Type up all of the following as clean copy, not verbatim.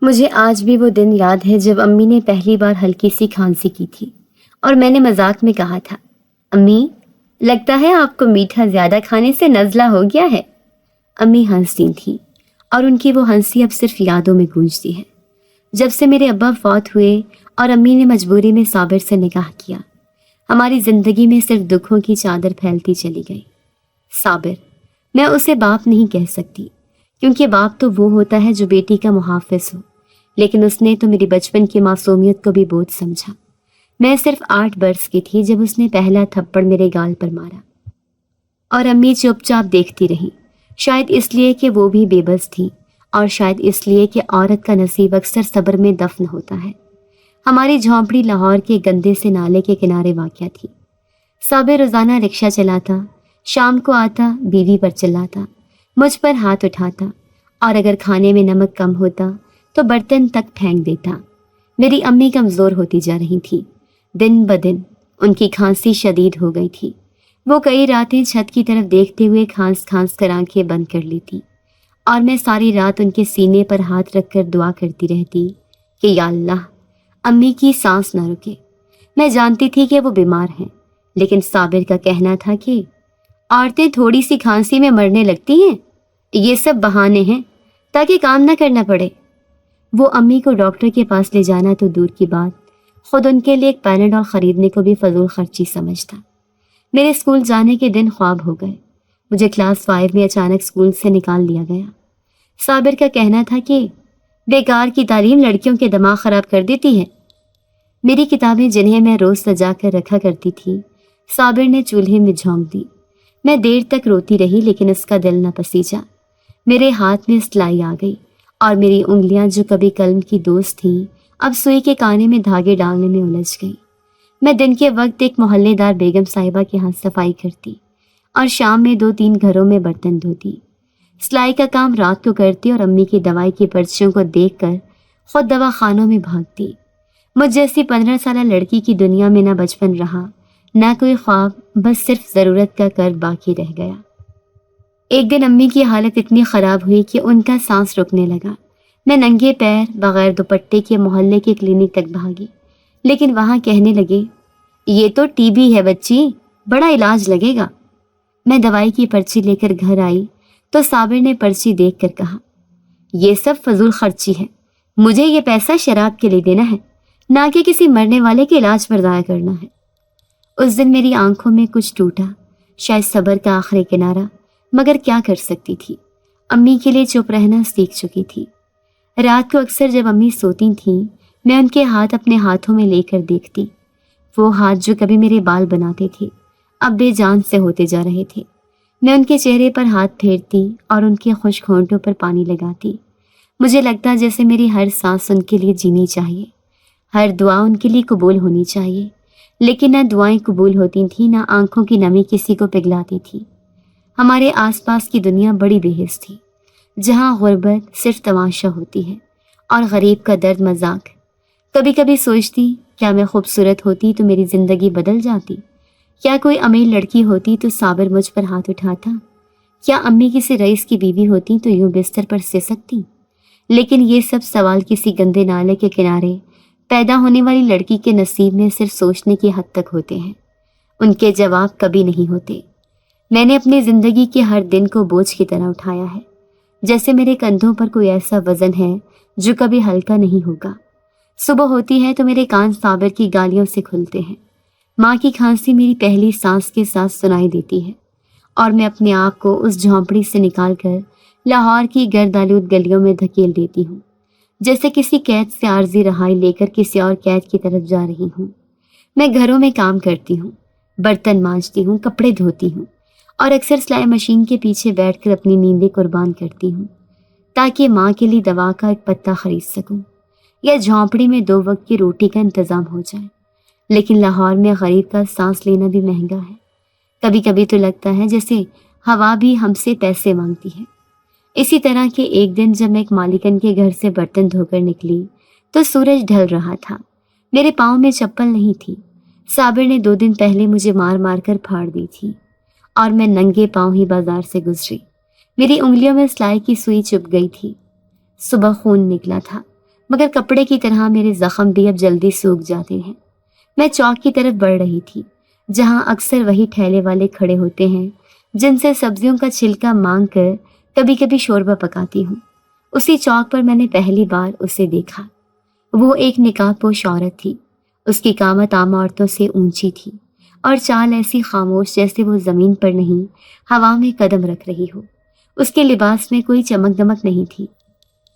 مجھے آج بھی وہ دن یاد ہے جب امی نے پہلی بار ہلکی سی کھانسی کی تھی اور میں نے مذاق میں کہا تھا، امی لگتا ہے آپ کو میٹھا زیادہ کھانے سے نزلہ ہو گیا ہے۔ امی ہنستی تھیں اور ان کی وہ ہنسی اب صرف یادوں میں گونجتی ہے۔ جب سے میرے ابا فوت ہوئے اور امی نے مجبوری میں صابر سے نکاح کیا، ہماری زندگی میں صرف دکھوں کی چادر پھیلتی چلی گئی۔ صابر، میں اسے باپ نہیں کہہ سکتی، کیونکہ باپ تو وہ ہوتا ہے جو بیٹی کا محافظ ہو، لیکن اس نے تو میری بچپن کی معصومیت کو بھی بوجھ سمجھا۔ میں صرف 8 برس کی تھی جب اس نے پہلا تھپڑ میرے گال پر مارا، اور امی چپ چاپ دیکھتی رہی، شاید اس لیے کہ وہ بھی بے بس تھی، اور شاید اس لیے کہ عورت کا نصیب اکثر صبر میں دفن ہوتا ہے۔ ہماری جھونپڑی لاہور کے گندے سے نالے کے کنارے واقع تھی۔ صابر روزانہ رکشہ چلاتا، شام کو آتا، بیوی پر چلاتا، مجھ پر ہاتھ اٹھاتا، اور اگر کھانے میں نمک کم ہوتا تو برتن تک پھینک دیتا۔ میری امی کمزور ہوتی جا رہی تھی، دن بدن ان کی کھانسی شدید ہو گئی تھی۔ وہ کئی راتیں چھت کی طرف دیکھتے ہوئے کھانس کھانس کر آنکھیں بند کر لیتی، اور میں ساری رات ان کے سینے پر ہاتھ رکھ کر دعا کرتی رہتی کہ یا اللہ امی کی سانس نہ رکے۔ میں جانتی تھی کہ وہ بیمار ہیں، لیکن صابر کا کہنا تھا کہ عورتیں تھوڑی سی کھانسی میں مرنے لگتی ہیں، یہ سب بہانے ہیں تاکہ کام نہ کرنا پڑے۔ وہ امی کو ڈاکٹر کے پاس لے جانا تو دور کی بات، خود ان کے لیے ایک پیناڈول خریدنے کو بھی فضول خرچی سمجھتا۔ میرے اسکول جانے کے دن خواب ہو گئے۔ مجھے کلاس 5 میں اچانک اسکول سے نکال دیا گیا۔ صابر کا کہنا تھا کہ بیکار کی تعلیم لڑکیوں کے دماغ خراب کر دیتی ہے۔ میری کتابیں جنہیں میں روز سجا کر رکھا کرتی تھی، صابر نے چولہے میں جھونک دی۔ میں دیر تک روتی رہی، لیکن اس کا دل نہ پسیجا۔ میرے ہاتھ میں سلائی آ گئی، اور میری انگلیاں جو کبھی قلم کی دوست تھیں اب سوئی کے کانے میں دھاگے ڈالنے میں الجھ گئیں۔ میں دن کے وقت ایک محلے دار بیگم صاحبہ کے ہاں صفائی کرتی، اور شام میں 2-3 گھروں میں برتن دھوتی۔ سلائی کا کام رات کو کرتی اور امی کی دوائی کی پرچیوں کو دیکھ کر خود دوا خانوں میں بھاگتی۔ مجھ جیسی 15 سالہ لڑکی کی دنیا میں نہ بچپن رہا، نہ کوئی خواب، بس صرف ضرورت کا قرض باقی رہ گیا۔ ایک دن امی کی حالت اتنی خراب ہوئی کہ ان کا سانس رکنے لگا۔ میں ننگے پیر بغیر دوپٹے کے محلے کے کلینک تک بھاگی، لیکن وہاں کہنے لگے، یہ تو ٹی بی ہے بچی، بڑا علاج لگے گا۔ میں دوائی کی پرچی لے کر گھر آئی تو صابر نے پرچی دیکھ کر کہا، یہ سب فضول خرچی ہے، مجھے یہ پیسہ شراب کے لیے دینا ہے، نہ کہ کسی مرنے والے کے علاج پر ضائع کرنا ہے۔ اس دن میری آنکھوں میں کچھ ٹوٹا، شاید صبر کا آخری کنارہ، مگر کیا کر سکتی تھی؟ امی کے لیے چپ رہنا سیکھ چکی تھی۔ رات کو اکثر جب امی سوتی تھیں، میں ان کے ہاتھ اپنے ہاتھوں میں لے کر دیکھتی۔ وہ ہاتھ جو کبھی میرے بال بناتے تھے، اب بے جان سے ہوتے جا رہے تھے۔ میں ان کے چہرے پر ہاتھ پھیرتی اور ان کے خشک ہونٹوں پر پانی لگاتی۔ مجھے لگتا جیسے میری ہر سانس ان کے لیے جینی چاہیے، ہر دعا ان کے لیے قبول ہونی چاہیے، لیکن نہ دعائیں قبول ہوتی تھیں، نہ آنکھوں کی نمی کسی کو پگھلاتی تھی۔ ہمارے آس پاس کی دنیا بڑی بے حس تھی، جہاں غربت صرف تماشا ہوتی ہے اور غریب کا درد مذاق۔ کبھی کبھی سوچتی، کیا میں خوبصورت ہوتی تو میری زندگی بدل جاتی؟ کیا کوئی امیر لڑکی ہوتی تو صابر مجھ پر ہاتھ اٹھاتا؟ کیا امی کسی رئیس کی بیوی ہوتی تو یوں بستر پر سو سکتی؟ لیکن یہ سب سوال کسی گندے نالے کے کنارے پیدا ہونے والی لڑکی کے نصیب میں صرف سوچنے کی حد تک ہوتے ہیں، ان کے جواب کبھی نہیں ہوتے۔ میں نے اپنی زندگی کے ہر دن کو بوجھ کی طرح اٹھایا ہے، جیسے میرے کندھوں پر کوئی ایسا وزن ہے جو کبھی ہلکا نہیں ہوگا۔ صبح ہوتی ہے تو میرے کان صابر کی گالیوں سے کھلتے ہیں، ماں کی کھانسی میری پہلی سانس کے ساتھ سنائی دیتی ہے، اور میں اپنے آپ کو اس جھونپڑی سے نکال کر لاہور کی گرد آلود گلیوں میں دھکیل دیتی ہوں، جیسے کسی قید سے عارضی رہائی لے کر کسی اور قید کی طرف جا رہی ہوں۔ میں گھروں میں کام کرتی ہوں، برتن مانجتی ہوں، کپڑے دھوتی ہوں، اور اکثر سلائی مشین کے پیچھے بیٹھ کر اپنی نیندیں قربان کرتی ہوں، تاکہ ماں کے لیے دوا کا ایک پتا خرید سکوں، یا جھونپڑی میں 2 وقت کی روٹی کا انتظام ہو جائے۔ لیکن لاہور میں غریب کا سانس لینا بھی مہنگا ہے۔ کبھی کبھی تو لگتا ہے جیسے ہوا بھی ہم سے پیسے مانگتی ہے۔ اسی طرح کے ایک دن جب میں ایک مالکن کے گھر سے برتن دھو کر نکلی تو سورج ڈھل رہا تھا۔ میرے پاؤں میں چپل نہیں تھی، صابر نے 2 دن پہلے مجھے مار مار کر پھاڑ دی تھی، اور میں ننگے پاؤں ہی بازار سے گزری۔ میری انگلیوں میں سلائی کی سوئی چبھ گئی تھی۔ صبح خون نکلا تھا، مگر کپڑے کی طرح میرے زخم بھی اب جلدی سوکھ جاتے ہیں۔ میں چوک کی طرف بڑھ رہی تھی، جہاں اکثر وہی ٹھیلے والے کھڑے ہوتے ہیں جن سے سبزیوں کا چھلکا مانگ کر کبھی کبھی شوربہ پکاتی ہوں۔ اسی چوک پر میں نے پہلی بار اسے دیکھا۔ وہ ایک نقاب پوش عورت تھی۔ اس کی قامت عام عورتوں سے اونچی تھی اور چال ایسی خاموش جیسے وہ زمین پر نہیں ہوا میں قدم رکھ رہی ہو۔ اس کے لباس میں کوئی چمک دمک نہیں تھی،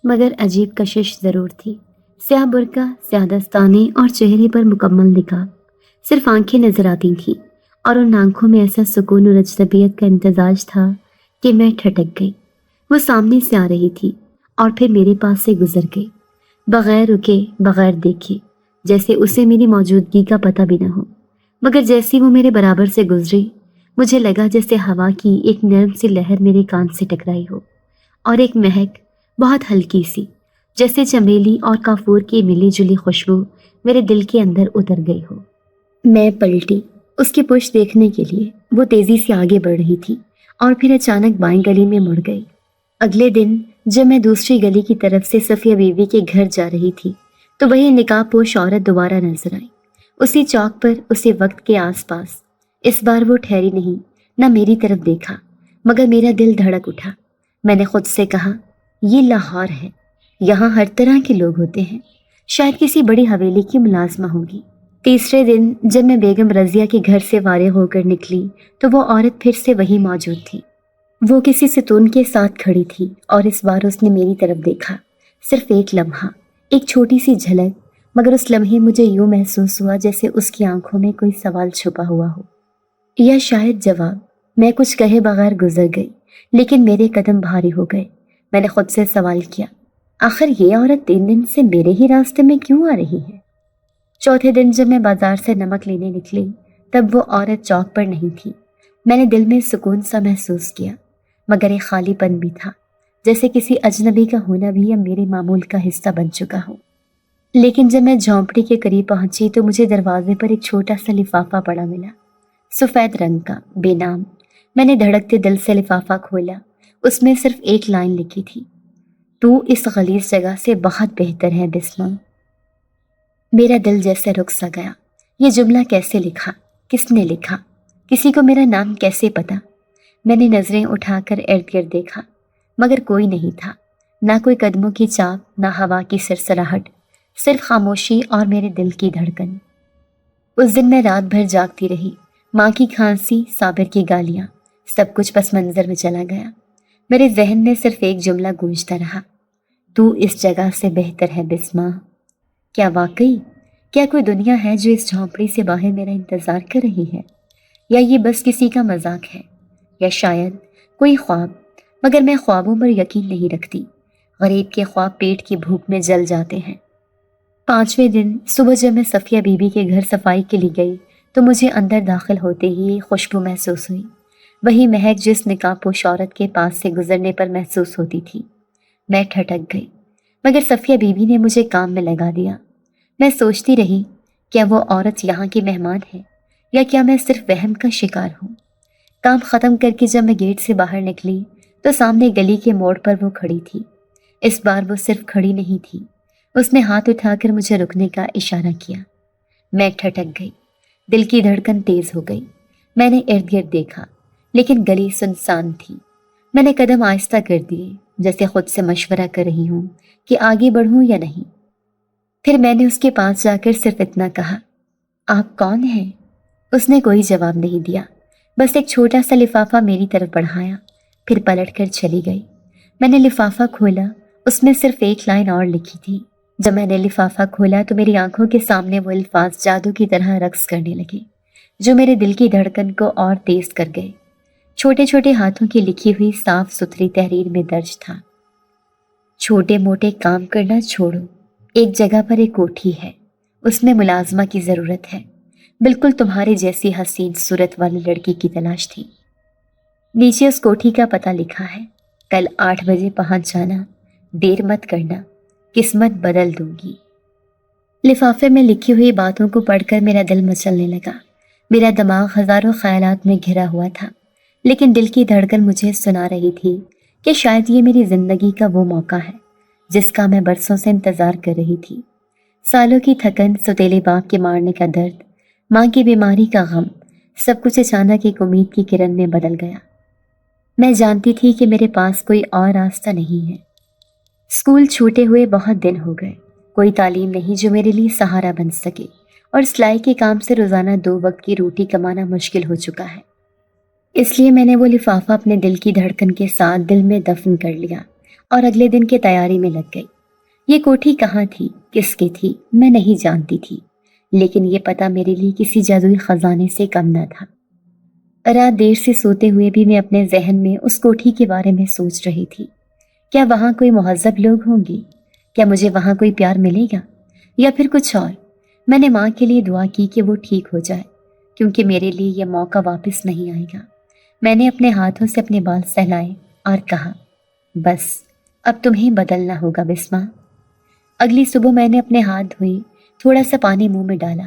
مگر عجیب کشش ضرور تھی۔ سیاہ برقع، سیاہ دستانے اور چہرے پر مکمل نقاب، صرف آنکھیں نظر آتی تھیں اور ان آنکھوں میں ایسا سکون اور اجنبیت کا امتزاج تھا کہ میں ٹھٹک گئی۔ وہ سامنے سے آ رہی تھی اور پھر میرے پاس سے گزر گئی، بغیر رکے، بغیر دیکھے، جیسے اسے میری موجودگی کا پتہ بھی نہ ہو۔ مگر جیسی وہ میرے برابر سے گزری، مجھے لگا جیسے ہوا کی ایک نرم سی لہر میرے کان سے ٹکرائی ہو، اور ایک مہک بہت ہلکی سی، جیسے چمیلی اور کافور کی ملی جلی خوشبو میرے دل کے اندر اتر گئی ہو۔ میں پلٹی اس کی پشت دیکھنے کے لیے۔ وہ تیزی سے آگے بڑھ رہی تھی اور پھر اچانک بائیں گلی میں مڑ گئی۔ اگلے دن جب میں دوسری گلی کی طرف سے صفیہ بیوی کے گھر جا رہی تھی تو وہی نقاب پوش عورت دوبارہ نظر آئی، اسی چوک پر، اسی وقت کے آس پاس۔ اس بار وہ ٹھہری نہیں، نہ میری طرف دیکھا، مگر میرا دل دھڑک اٹھا۔ میں نے خود سے کہا، یہ لاہور ہے، یہاں ہر طرح کے لوگ ہوتے ہیں، شاید کسی بڑی حویلی کی ملازمہ ہوگی۔ تیسرے دن جب میں بیگم رضیہ کے گھر سے فارغ ہو کر نکلی تو وہ عورت پھر سے وہی موجود تھی۔ وہ کسی ستون کے ساتھ کھڑی تھی اور اس بار اس نے میری طرف دیکھا، صرف ایک لمحہ، ایک چھوٹی سی جھلک، مگر اس لمحے مجھے یوں محسوس ہوا جیسے اس کی آنکھوں میں کوئی سوال چھپا ہوا ہو، یا شاید جواب۔ میں کچھ کہے بغیر گزر گئی، لیکن میرے قدم بھاری ہو گئے۔ میں نے خود سے سوال کیا، آخر یہ عورت 3 دن سے میرے ہی راستے میں کیوں آ رہی ہے؟ چوتھے دن جب میں بازار سے نمک لینے نکلی تب وہ عورت چوک پر نہیں تھی۔ میں نے دل میں سکون سا محسوس کیا، مگر ایک خالی پن بھی تھا، جیسے کسی اجنبی کا ہونا بھی اب میرے معمول کا حصہ بن چکا ہو۔ لیکن جب میں جھونپڑی کے قریب پہنچی تو مجھے دروازے پر ایک چھوٹا سا لفافہ پڑا ملا، سفید رنگ کا، بے نام۔ میں نے دھڑکتے دل سے لفافہ کھولا۔ اس میں صرف ایک لائن لکھی تھی، تو اس غلیظ جگہ سے بہت بہتر ہے بسمہ۔ میرا دل جیسے رک سا گیا۔ یہ جملہ کیسے لکھا؟ کس نے لکھا؟ کسی کو میرا نام کیسے پتا؟ میں نے نظریں اٹھا کر ارد گرد دیکھا، مگر کوئی نہیں تھا، نہ کوئی قدموں کی چاپ، نہ ہوا کی سرسراہٹ، صرف خاموشی اور میرے دل کی دھڑکن۔ اس دن میں رات بھر جاگتی رہی، ماں کی کھانسی، صابر کی گالیاں، سب کچھ پس منظر میں چلا گیا۔ میرے ذہن میں صرف ایک جملہ گونجتا رہا، تو اس جگہ سے بہتر ہے بسمہ۔ کیا واقعی؟ کیا کوئی دنیا ہے جو اس جھونپڑی سے باہر میرا انتظار کر رہی ہے؟ یا یہ بس کسی کا مذاق ہے؟ یا شاید کوئی خواب؟ مگر میں خوابوں پر یقین نہیں رکھتی۔ غریب کے خواب پیٹ کی بھوک میں جل جاتے ہیں۔ 5ویں دن صبح جب میں صفیہ بی بی کے گھر صفائی کے لیے گئی تو مجھے اندر داخل ہوتے ہی خوشبو محسوس ہوئی، وہی مہک جس نقاب پوش عورت کے پاس سے گزرنے پر محسوس ہوتی تھی۔ میں ٹھٹک گئی، مگر صفیہ بی بی نے مجھے کام میں لگا دیا۔ میں سوچتی رہی، کیا وہ عورت یہاں کی مہمان ہے یا کیا میں صرف وہم کا شکار ہوں؟ کام ختم کر کے جب میں گیٹ سے باہر نکلی تو سامنے گلی کے موڑ پر وہ کھڑی تھی۔ اس بار وہ صرف کھڑی نہیں تھی، اس نے ہاتھ اٹھا کر مجھے رکنے کا اشارہ کیا۔ میں ٹھٹک گئی، دل کی دھڑکن تیز ہو گئی۔ میں نے ارد گرد دیکھا، لیکن گلی سنسان تھی۔ میں نے قدم آہستہ کر دیے، جیسے خود سے مشورہ کر رہی ہوں کہ آگے بڑھوں یا نہیں۔ پھر میں نے اس کے پاس جا کر صرف اتنا کہا، آپ کون ہیں؟ اس نے کوئی جواب نہیں دیا، بس ایک چھوٹا سا لفافہ میری طرف بڑھایا، پھر پلٹ کر چلی گئی۔ میں نے لفافہ کھولا، اس میں صرف ایک لائن اور لکھی تھی۔ جب میں نے لفافہ کھولا تو میری آنکھوں کے سامنے وہ الفاظ جادو کی طرح رقص کرنے لگے، جو میرے دل کی دھڑکن کو اور تیز کر گئے۔ چھوٹے چھوٹے ہاتھوں کی لکھی ہوئی صاف ستھری تحریر میں درج تھا، چھوٹے موٹے کام کرنا چھوڑو، ایک جگہ پر ایک کوٹھی ہے، اس میں ملازمہ کی ضرورت ہے، بالکل تمہارے جیسی حسین صورت والی لڑکی کی تلاش تھی۔ نیچے اس کوٹھی کا پتہ لکھا ہے، کل 8 بجے پہنچ جانا، دیر مت کرنا، قسمت بدل دوں گی۔ لفافے میں لکھی ہوئی باتوں کو پڑھ کر میرا دل مچلنے لگا۔ میرا دماغ ہزاروں خیالات میں گھرا ہوا تھا، لیکن دل کی دھڑکن مجھے سنا رہی تھی کہ شاید یہ میری زندگی کا وہ موقع ہے جس کا میں برسوں سے انتظار کر رہی تھی۔ سالوں کی تھکن، سوتیلے باپ کے مارنے کا درد، ماں کی بیماری کا غم، سب کچھ اچانک ایک امید کی کرن میں بدل گیا۔ میں جانتی تھی کہ میرے پاس کوئی اور راستہ نہیں ہے۔ اسکول چھوٹے ہوئے بہت دن ہو گئے، کوئی تعلیم نہیں جو میرے لیے سہارا بن سکے، اور سلائی کے کام سے روزانہ 2 وقت کی روٹی کمانا مشکل ہو چکا ہے۔ اس لیے میں نے وہ لفافہ اپنے دل کی دھڑکن کے ساتھ دل میں دفن کر لیا اور اگلے دن کی تیاری میں لگ گئی۔ یہ کوٹھی کہاں تھی، کس کی تھی، میں نہیں جانتی تھی، لیکن یہ پتہ میرے لیے کسی جادوئی خزانے سے کم نہ تھا۔ رات دیر سے سوتے ہوئے بھی میں اپنے ذہن میں اس کوٹھی کے بارے میں سوچ رہی تھی۔ کیا وہاں کوئی مہذب لوگ ہوں گے؟ کیا مجھے وہاں کوئی پیار ملے گا، یا پھر کچھ اور؟ میں نے ماں کے لیے دعا کی کہ وہ ٹھیک ہو جائے، کیونکہ میرے لیے یہ موقع واپس نہیں آئے گا۔ میں نے اپنے ہاتھوں سے اپنے بال سہلائے اور کہا، بس اب تمہیں بدلنا ہوگا بسمہ۔ اگلی صبح میں نے اپنے ہاتھ دھوئے، تھوڑا سا پانی منہ میں ڈالا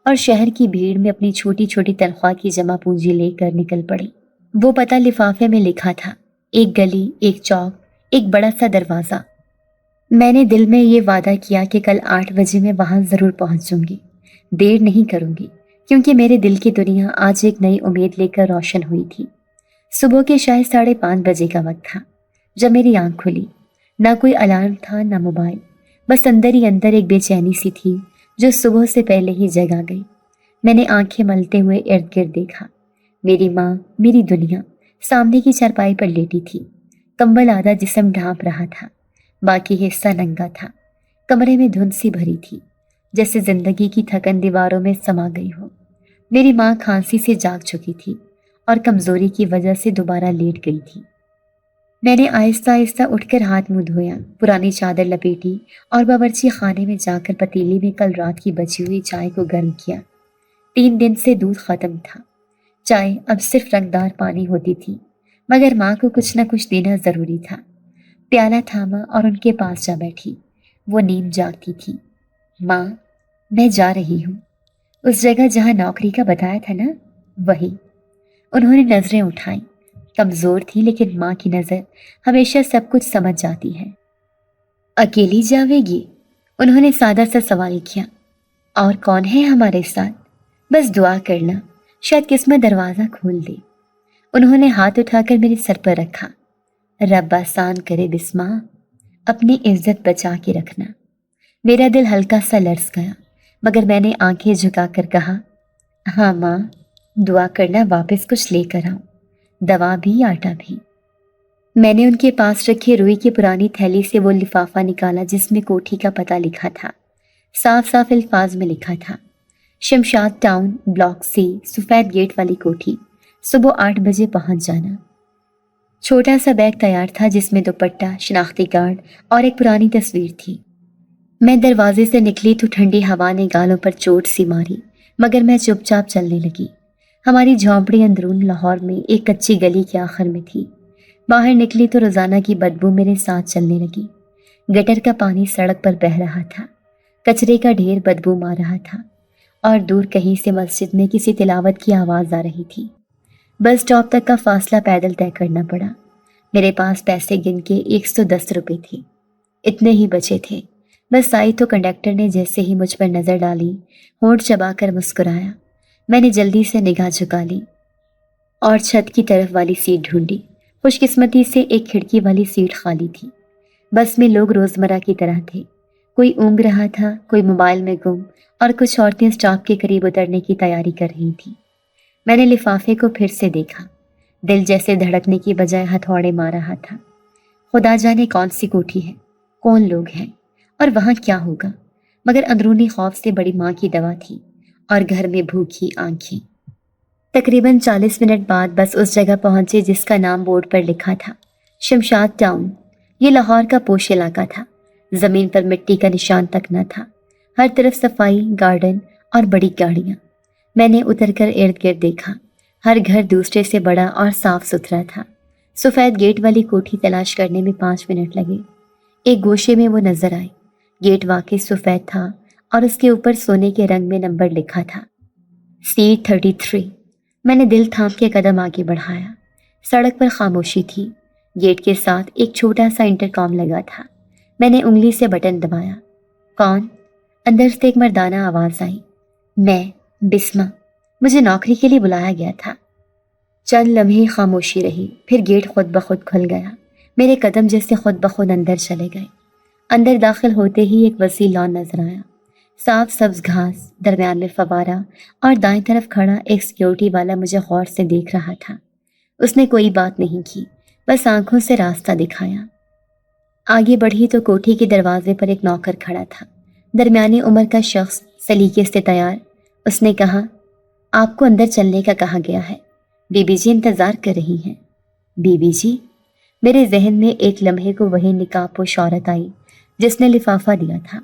اور شہر کی بھیڑ میں اپنی چھوٹی چھوٹی تنخواہ کی جمع پونجی لے کر نکل پڑی۔ وہ پتہ لفافے میں لکھا تھا، ایک گلی، ایک چوک، ایک بڑا سا دروازہ۔ میں نے دل میں یہ وعدہ کیا کہ کل 8 بجے میں وہاں ضرور پہنچوں گی، دیر نہیں کروں گی، کیونکہ میرے دل کی دنیا آج ایک نئی امید لے کر روشن ہوئی تھی۔ صبح کے شاید 5:30 بجے کا وقت تھا جب میری آنکھ کھلی۔ نہ کوئی الارم تھا، نہ موبائل، بس اندر ہی اندر ایک بے چینی سی تھی جو صبح سے پہلے ہی جگا گئی۔ میں نے آنکھیں ملتے ہوئے ارد گرد دیکھا۔ میری ماں، میری دنیا، سامنے کی چارپائی پر لیٹی تھی۔ کمبل آدھا جسم ڈھانپ رہا تھا، باقی حصہ ننگا تھا۔ کمرے میں دھند سی بھری تھی، جیسے زندگی کی تھکن دیواروں میں سما گئی ہو۔ میری ماں کھانسی سے جاگ چکی تھی اور کمزوری کی وجہ سے دوبارہ لیٹ گئی تھی۔ میں نے آہستہ آہستہ اٹھ کر ہاتھ منہ دھویا، پرانی چادر لپیٹی اور باورچی خانے میں جا کر پتیلی میں کل رات کی بچی ہوئی چائے کو گرم کیا۔ 3 دن سے دودھ ختم تھا، چائے اب صرف رنگدار پانی ہوتی تھی، مگر ماں کو کچھ نہ کچھ دینا ضروری تھا۔ پیالہ تھاما اور ان کے پاس جا بیٹھی۔ وہ نیم جاگتی تھی۔ ماں، میں جا رہی ہوں، اس جگہ جہاں نوکری کا بتایا تھا نا، وہی۔ انہوں نے نظریں اٹھائیں۔ کمزور تھی، لیکن ماں کی نظر ہمیشہ سب کچھ سمجھ جاتی ہے۔ اکیلی جاوے گی؟ انہوں نے سادہ سا سوال کیا۔ اور کون ہے ہمارے ساتھ؟ بس دعا کرنا، شاید قسمت دروازہ کھول دے۔ انہوں نے ہاتھ اٹھا کر میرے سر پر رکھا۔ رب آسان کرے بسمہ، اپنی عزت بچا کے رکھنا۔ میرا دل ہلکا سا لرز گیا، مگر میں نے آنکھیں جھکا کر کہا، ہاں ماں، دعا کرنا واپس کچھ لے کر آؤں، دوا بھی، آٹا بھی۔ میں نے ان کے پاس رکھے روئی کی پرانی تھیلی سے وہ لفافہ نکالا جس میں کوٹھی کا پتہ لکھا تھا۔ صاف صاف الفاظ میں لکھا تھا، شمشاد ٹاؤن، بلاک سی، سفید گیٹ والی کوٹھی، صبح 8 بجے پہنچ جانا۔ چھوٹا سا بیگ تیار تھا جس میں دوپٹہ، شناختی کارڈ اور ایک پرانی تصویر تھی۔ میں دروازے سے نکلی تو ٹھنڈی ہوا نے گالوں پر چوٹ سی ماری، مگر میں چپ چاپ چلنے لگی۔ ہماری جھونپڑی اندرون لاہور میں ایک کچی گلی کے آخر میں تھی۔ باہر نکلی تو روزانہ کی بدبو میرے ساتھ چلنے لگی۔ گٹر کا پانی سڑک پر بہہ رہا تھا، کچرے کا ڈھیر بدبو مار رہا تھا، اور دور کہیں سے مسجد میں کسی تلاوت کی آواز آ رہی تھی۔ بس اسٹاپ تک کا فاصلہ پیدل طے کرنا پڑا۔ میرے پاس پیسے گن کے 110 روپے تھے، اتنے ہی بچے تھے۔ بس آئی تو کنڈکٹر نے جیسے ہی مجھ پر نظر ڈالی، ہونٹ چبا کر مسکرایا۔ میں نے جلدی سے نگاہ جھکا لی اور چھت کی طرف والی سیٹ ڈھونڈی۔ خوش قسمتی سے ایک کھڑکی والی سیٹ خالی تھی۔ بس میں لوگ روزمرہ کی طرح تھے، کوئی اونگ رہا تھا، کوئی موبائل میں گم، اور کچھ عورتیں اسٹاپ کے قریب اترنے کی تیاری کر رہی تھیں۔ میں نے لفافے کو پھر سے دیکھا، دل جیسے دھڑکنے کی بجائے ہتھوڑے مار رہا تھا۔ خدا جانے کون سی کوٹھی ہے، کون لوگ ہیں، اور وہاں کیا ہوگا، مگر اندرونی خوف سے بڑی ماں کی دوا تھی، اور گھر میں بھوکی آنکھیں۔ تقریباً 40 منٹ بعد بس اس جگہ پہنچے جس کا نام بورڈ پر لکھا تھا، شمشاد ٹاؤن۔ یہ لاہور کا پوش علاقہ تھا، زمین پر مٹی کا نشان تک نہ تھا، ہر طرف صفائی، گارڈن اور بڑی گاڑیاں۔ میں نے اتر کر ارد گرد دیکھا، ہر گھر دوسرے سے بڑا اور صاف ستھرا تھا۔ سفید گیٹ والی کوٹھی تلاش کرنے میں 5 منٹ لگے۔ ایک گوشے میں وہ نظر آئی۔ گیٹ واقعی سفید تھا اور اس کے اوپر سونے کے رنگ میں نمبر لکھا تھا، سیٹ 33۔ میں نے دل تھام کے قدم آگے بڑھایا۔ سڑک پر خاموشی تھی، گیٹ کے ساتھ ایک چھوٹا سا انٹر کام لگا تھا۔ میں نے انگلی سے بٹن دبایا۔ کون؟ اندر سے ایک مردانہ آواز آئی۔ میں، بسمہ، مجھے نوکری کے لیے بلایا گیا تھا۔ چند لمحے خاموشی رہی، پھر گیٹ خود بخود کھل گیا۔ میرے قدم جیسے خود بخود اندر چلے گئے۔ اندر داخل ہوتے ہی ایک وسیع لان نظر آیا، صاف سبز گھاس، درمیان میں فوارہ، اور دائیں طرف کھڑا ایک سیکیورٹی والا مجھے غور سے دیکھ رہا تھا۔ اس نے کوئی بات نہیں کی، بس آنکھوں سے راستہ دکھایا۔ آگے بڑھی تو کوٹھی کے دروازے پر ایک نوکر کھڑا تھا، درمیانی عمر کا شخص، سلیقے سے تیار۔ اس نے کہا، آپ کو اندر چلنے کا کہا گیا ہے، بی بی جی انتظار کر رہی ہیں۔ بی بی جی؟ میرے ذہن میں ایک لمحے کو وہی نقاب پوش عورت آئی جس نے لفافہ دیا تھا،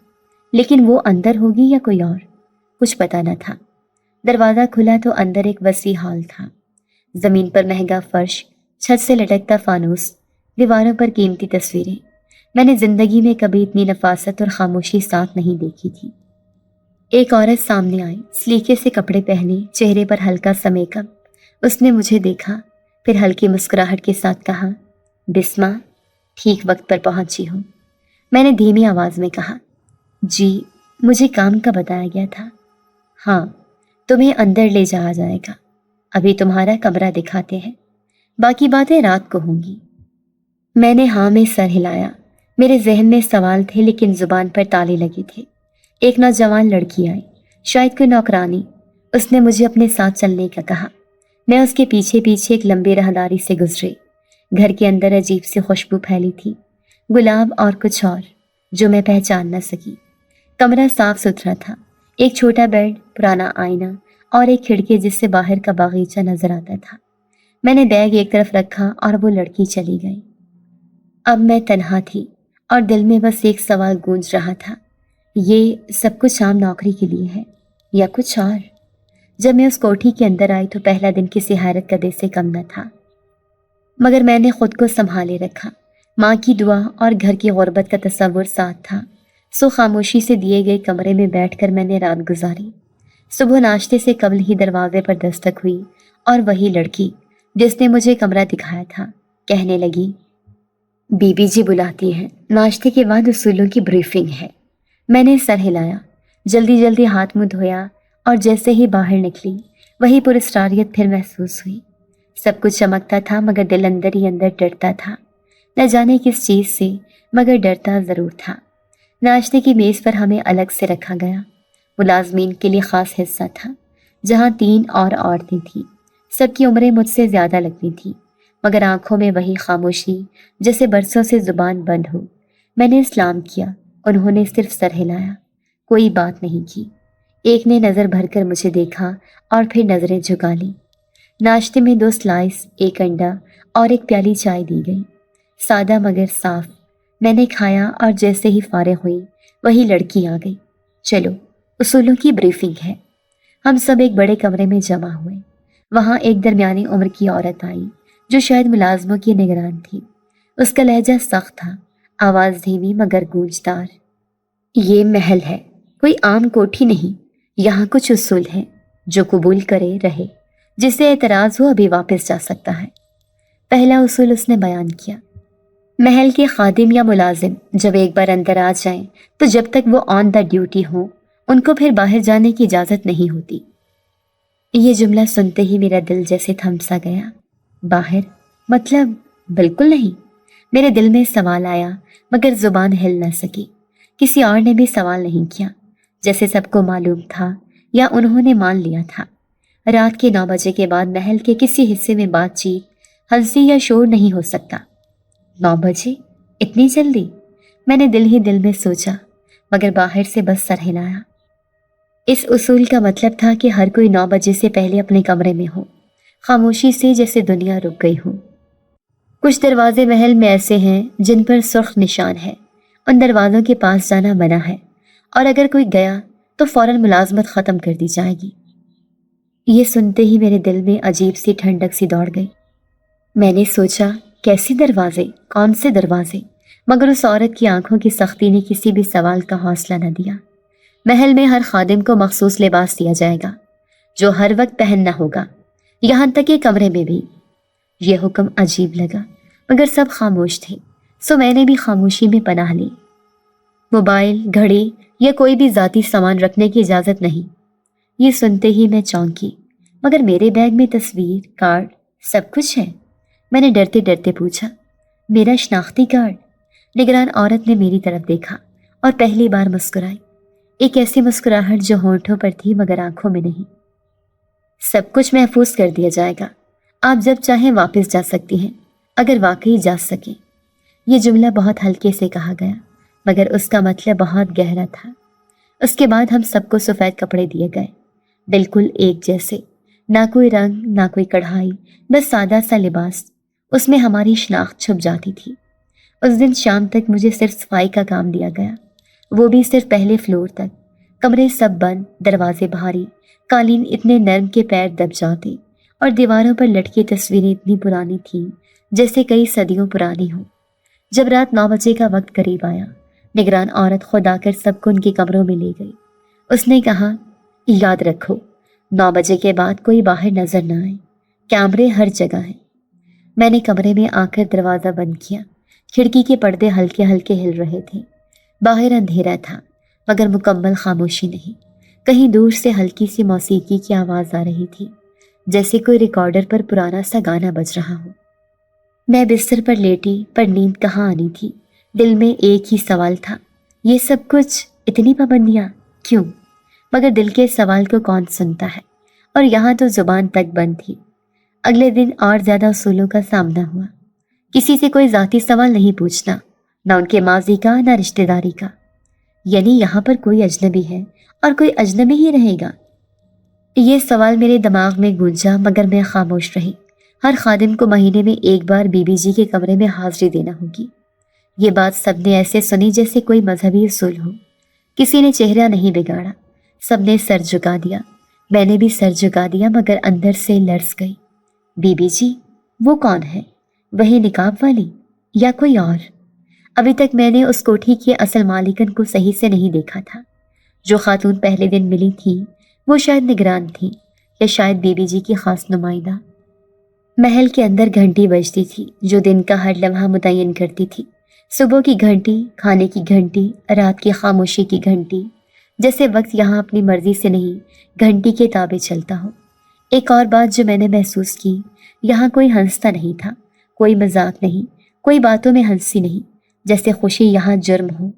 لیکن وہ اندر ہوگی یا کوئی اور؟ کچھ پتہ نہ تھا۔ دروازہ کھلا تو اندر ایک وسیع ہال تھا، زمین پر مہنگا فرش، چھت سے لٹکتا فانوس، دیواروں پر قیمتی تصویریں۔ میں نے زندگی میں کبھی اتنی نفاست اور خاموشی ساتھ نہیں دیکھی تھی۔ ایک عورت سامنے آئی، سلیقے سے کپڑے پہنے، چہرے پر ہلکا سا میک اپ۔ اس نے مجھے دیکھا، پھر ہلکی مسکراہٹ کے ساتھ کہا، بسمہ، ٹھیک وقت پر پہنچی ہوں۔ میں نے دھیمی آواز میں کہا، جی، مجھے کام کا بتایا گیا تھا۔ ہاں، تمہیں اندر لے جایا جائے گا، ابھی تمہارا کمرہ دکھاتے ہیں، باقی باتیں رات کو ہوں گی۔ میں نے ہاں میں سر ہلایا۔ میرے ذہن میں سوال تھے لیکن زبان پر تالے لگے تھے۔ ایک نوجوان لڑکی آئی، شاید کوئی نوکرانی۔ اس نے مجھے اپنے ساتھ چلنے کا کہا۔ میں اس کے پیچھے پیچھے ایک لمبی راہداری سے گزرے۔ گھر کے اندر عجیب سی خوشبو پھیلی تھی، گلاب اور کچھ اور جو میں پہچان نہ سکی۔ کمرہ صاف ستھرا تھا، ایک چھوٹا بیڈ، پرانا آئینہ اور ایک کھڑکی جس سے باہر کا باغیچہ نظر آتا تھا۔ میں نے بیگ ایک طرف رکھا اور وہ لڑکی چلی گئی۔ اب میں تنہا تھی اور دل میں بس ایک سوال گونج رہا تھا، یہ سب کچھ عام نوکری کے لیے ہے یا کچھ اور؟ جب میں اس کوٹھی کے اندر آئی تو پہلا دن کسی حیرت کدے سے کم نہ تھا، مگر میں نے خود کو سنبھالے رکھا۔ ماں کی دعا اور گھر کی غربت کا تصور ساتھ تھا، سو خاموشی سے دیے گئے کمرے میں بیٹھ کر میں نے رات گزاری۔ صبح ناشتے سے قبل ہی دروازے پر دستک ہوئی اور وہی لڑکی جس نے مجھے کمرہ دکھایا تھا کہنے لگی، بی بی جی بلاتی ہیں، ناشتے کے بعد اصولوں کی بریفنگ ہے۔ میں نے سر ہلایا، جلدی جلدی ہاتھ منہ دھویا اور جیسے ہی باہر نکلی وہی پراسراریت پھر محسوس ہوئی۔ سب کچھ چمکتا تھا مگر دل اندر ہی اندر ڈرتا تھا، نہ جانے کس چیز سے، مگر ڈرتا ضرور تھا۔ ناشتے کی میز پر ہمیں الگ سے رکھا گیا، ملازمین کے لیے خاص حصہ تھا جہاں 3 اور عورتیں تھیں۔ سب کی عمریں مجھ سے زیادہ لگتی تھیں مگر آنکھوں میں وہی خاموشی جیسے برسوں سے زبان بند ہو۔ میں نے سلام کیا، انہوں نے صرف سر ہلایا، کوئی بات نہیں کی۔ ایک نے نظر بھر کر مجھے دیکھا اور پھر نظریں جھکا لیں۔ ناشتے میں 2 سلائس، 1 انڈا اور 1 پیالی چائے دی گئی، سادہ مگر صاف۔ میں نے کھایا اور جیسے ہی فارغ ہوئی وہی لڑکی آ گئی، چلو اصولوں کی بریفنگ ہے۔ ہم سب ایک بڑے کمرے میں جمع ہوئے۔ وہاں ایک درمیانی عمر کی عورت آئی جو شاید ملازموں کی نگران تھی۔ اس کا لہجہ سخت تھا، آواز دھیمی مگر گونجدار۔ یہ محل ہے، کوئی عام کوٹھی نہیں، یہاں کچھ اصول ہیں، جو قبول کرے رہے، جسے اعتراض ہو ابھی واپس جا سکتا ہے۔ پہلا اصول اس نے بیان کیا، محل کے خادم یا ملازم جب ایک بار اندر آ جائیں تو جب تک وہ آن دا ڈیوٹی ہوں ان کو پھر باہر جانے کی اجازت نہیں ہوتی۔ یہ جملہ سنتے ہی میرا دل جیسے تھم سا گیا۔ باہر مطلب؟ بالکل نہیں۔ میرے دل میں سوال آیا مگر زبان ہل نہ سکی۔ کسی اور نے بھی سوال نہیں کیا، جیسے سب کو معلوم تھا یا انہوں نے مان لیا تھا۔ رات کے 9 بجے کے بعد محل کے کسی حصے میں بات چیت، ہنسی یا شور نہیں ہو سکتا۔ 9 بجے؟ اتنی جلدی؟ میں نے دل ہی دل میں سوچا مگر باہر سے بس سر ہلایا۔ اس اصول کا مطلب تھا کہ ہر کوئی 9 بجے سے پہلے اپنے کمرے میں ہو، خاموشی سے جیسے دنیا رک گئی ہو۔ کچھ دروازے محل میں ایسے ہیں جن پر سرخ نشان ہے، ان دروازوں کے پاس جانا منع ہے، اور اگر کوئی گیا تو فوراً ملازمت ختم کر دی جائے گی۔ یہ سنتے ہی میرے دل میں عجیب سی ٹھنڈک سی دوڑ گئی۔ میں نے سوچا، کیسے دروازے؟ کون سے دروازے؟ مگر اس عورت کی آنکھوں کی سختی نے کسی بھی سوال کا حوصلہ نہ دیا۔ محل میں ہر خادم کو مخصوص لباس دیا جائے گا جو ہر وقت پہننا ہوگا، یہاں تک کہ کمرے میں بھی۔ یہ حکم عجیب لگا مگر سب خاموش تھے، سو میں نے بھی خاموشی میں پناہ لی۔ موبائل، گھڑی یا کوئی بھی ذاتی سامان رکھنے کی اجازت نہیں۔ یہ سنتے ہی میں چونکی۔ مگر میرے بیگ میں تصویر، کارڈ، سب کچھ ہے۔ میں نے ڈرتے ڈرتے پوچھا، میرا شناختی کارڈ؟ نگران عورت نے میری طرف دیکھا اور پہلی بار مسکرائی، ایک ایسی مسکراہٹ جو ہونٹوں پر تھی مگر آنکھوں میں نہیں۔ سب کچھ محفوظ کر دیا جائے گا، آپ جب چاہیں واپس جا سکتی ہیں، اگر واقعی جا سکیں۔ یہ جملہ بہت ہلکے سے کہا گیا مگر اس کا مطلب بہت گہرا تھا۔ اس کے بعد ہم سب کو سفید کپڑے دیے گئے، بالکل ایک جیسے، نہ کوئی رنگ نہ کوئی کڑھائی، بس سادہ سا لباس۔ اس میں ہماری شناخت چھپ جاتی تھی۔ اس دن شام تک مجھے صرف صفائی کا کام دیا گیا، وہ بھی صرف پہلے فلور تک۔ کمرے سب بند، دروازے بھاری، قالین اتنے نرم کہ پیر دب جاتے، اور دیواروں پر لٹکی تصویریں اتنی پرانی تھیں جیسے کئی صدیوں پرانی ہوں۔ جب رات 9 بجے کا وقت قریب آیا، نگران عورت خود آ کر سب کو ان کے کمروں میں لے گئی۔ اس نے کہا، یاد رکھو 9 بجے کے بعد کوئی باہر نظر نہ آئے، کیمرے ہر جگہ ہیں۔ میں نے کمرے میں آ کر دروازہ بند کیا۔ کھڑکی کے پردے ہلکے ہلکے ہل رہے تھے۔ باہر اندھیرا تھا مگر مکمل خاموشی نہیں۔ کہیں دور سے ہلکی سی موسیقی کی آواز آ رہی تھی، جیسے کوئی ریکارڈر پر پرانا سا گانا بج رہا ہو۔ میں بستر پر لیٹی پر نیند کہاں آنی تھی۔ دل میں ایک ہی سوال تھا، یہ سب کچھ، اتنی پابندیاں کیوں؟ مگر دل کے سوال کو کون سنتا ہے؟ اور یہاں تو زبان تک بند تھی۔ اگلے دن اور زیادہ اصولوں کا سامنا ہوا۔ کسی سے کوئی ذاتی سوال نہیں پوچھنا، نہ ان کے ماضی کا نہ رشتہ داری کا۔ یعنی یہاں پر کوئی اجنبی ہے اور کوئی اجنبی ہی رہے گا؟ یہ سوال میرے دماغ میں گونجا مگر میں خاموش رہی۔ ہر خادم کو مہینے میں ایک بار بی بی جی کے کمرے میں حاضری دینا ہوگی۔ یہ بات سب نے ایسے سنی جیسے کوئی مذہبی اصول ہو۔ کسی نے چہرہ نہیں بگاڑا، سب نے سر جھکا دیا۔ میں نے بھی سر جھکا دیا مگر اندر سے لرز گئی۔ بی بی جی؟ وہ کون ہے؟ وہی نقاب والی یا کوئی اور؟ ابھی تک میں نے اس کوٹھی کی اصل مالکن کو صحیح سے نہیں دیکھا تھا۔ جو خاتون پہلے دن ملی تھی وہ شاید نگران تھی یا شاید بی بی جی کی خاص نمائندہ۔ محل کے اندر گھنٹی بجتی تھی جو دن کا ہر لمحہ متعین کرتی تھی۔ صبح کی گھنٹی، کھانے کی گھنٹی، رات کی خاموشی کی گھنٹی، جیسے وقت یہاں اپنی مرضی سے نہیں گھنٹی کے تابع چلتا ہو۔ ایک اور بات جو میں نے محسوس کی، یہاں کوئی ہنستا نہیں تھا، کوئی مذاق نہیں، کوئی باتوں میں ہنسی نہیں، جیسے خوشی یہاں جرم ہو۔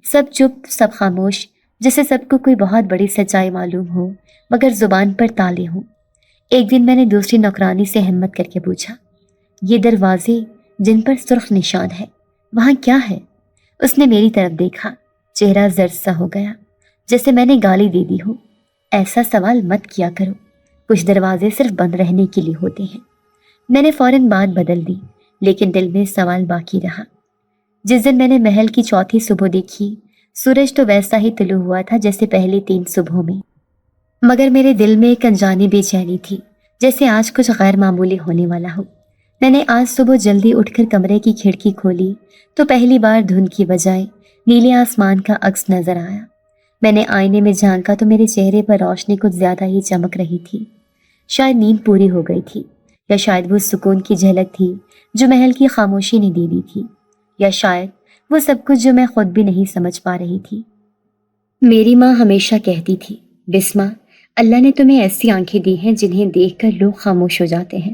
سب چپ، سب خاموش، جیسے سب کو کوئی بہت بڑی سچائی معلوم ہو مگر زبان پر تالے ہوں۔ ایک دن میں نے دوسری نوکرانی سے ہمت کر کے پوچھا، یہ دروازے جن پر سرخ نشان ہے وہاں کیا ہے؟ اس نے میری طرف دیکھا، چہرہ زرد سا ہو گیا جیسے میں نے گالی دے دی ہو۔ ایسا سوال مت کیا کرو، کچھ دروازے صرف بند رہنے کے لیے ہوتے ہیں۔ میں نے فوراً بات بدل دی لیکن دل میں سوال باقی رہا۔ جس دن میں نے محل کی چوتھی صبح دیکھی، سورج تو ویسا ہی طلوع ہوا تھا جیسے پہلی 3 صبحوں میں، مگر میرے دل میں ایک انجانی بے چینی تھی، جیسے آج کچھ غیر معمولی ہونے والا ہو۔ میں نے آج صبح جلدی اٹھ کر کمرے کی کھڑکی کھولی تو پہلی بار دھند کی بجائے نیلے آسمان کا عکس نظر آیا۔ میں نے آئینے میں جھانکا تو میرے چہرے پر روشنی کچھ زیادہ ہی چمک رہی تھی۔ شاید نیند پوری ہو گئی تھی، یا شاید وہ سکون کی جھلک تھی جو محل کی خاموشی نے دے دی تھی، یا شاید وہ سب کچھ جو میں خود بھی نہیں سمجھ پا رہی تھی۔ میری ماں ہمیشہ کہتی تھی، بسمہ، اللہ نے تمہیں ایسی آنکھیں دی ہیں جنہیں دیکھ کر لوگ خاموش ہو جاتے ہیں۔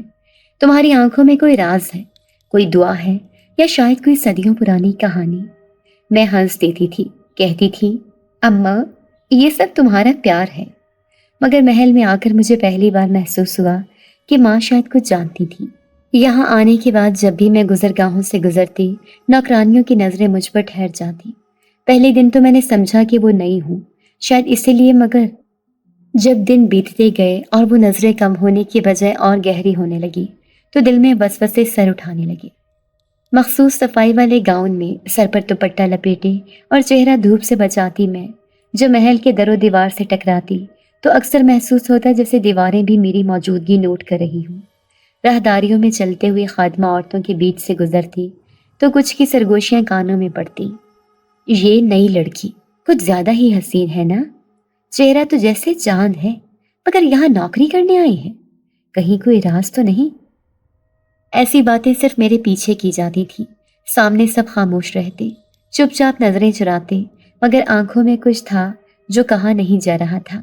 تمہاری آنکھوں میں کوئی راز ہے، کوئی دعا ہے، یا شاید کوئی صدیوں پرانی کہانی۔ میں ہنس دیتی تھی، کہتی تھی، اماں یہ سب تمہارا پیار ہے۔ مگر محل میں آ کر مجھے پہلی بار محسوس ہوا کہ ماں شاید کچھ جانتی تھی۔ یہاں آنے کے بعد جب بھی میں گزرگاہوں سے گزرتی، نوکرانیوں کی نظریں مجھ پر ٹھہر جاتی۔ پہلے دن تو میں نے سمجھا کہ وہ نئی ہوں، شاید اسی لیے، مگر جب دن بیتتے گئے اور وہ نظریں کم ہونے کی بجائے اور گہری ہونے لگی تو دل میں وسوسے سر اٹھانے لگے۔ مخصوص صفائی والے گاؤن میں سر پر دوپٹہ لپیٹے اور چہرہ دھوپ سے بچاتی میں جو محل کے در و دیوار سے ٹکراتی تو اکثر محسوس ہوتا جیسے دیواریں بھی میری موجودگی نوٹ کر رہی ہوں۔ راہداریوں میں چلتے ہوئے خادمہ عورتوں کے بیچ سے گزرتی تو کچھ کی سرگوشیاں کانوں میں پڑتی، یہ نئی لڑکی کچھ زیادہ ہی حسین ہے نا، چہرہ تو جیسے چاند ہے، مگر یہاں نوکری کرنے آئی ہے، کہیں کوئی راز تو نہیں؟ ایسی باتیں صرف میرے پیچھے کی جاتی تھی۔ سامنے سب خاموش رہتے، چپ چاپ نظریں چراتے، مگر آنکھوں میں کچھ تھا جو کہا نہیں جا رہا تھا،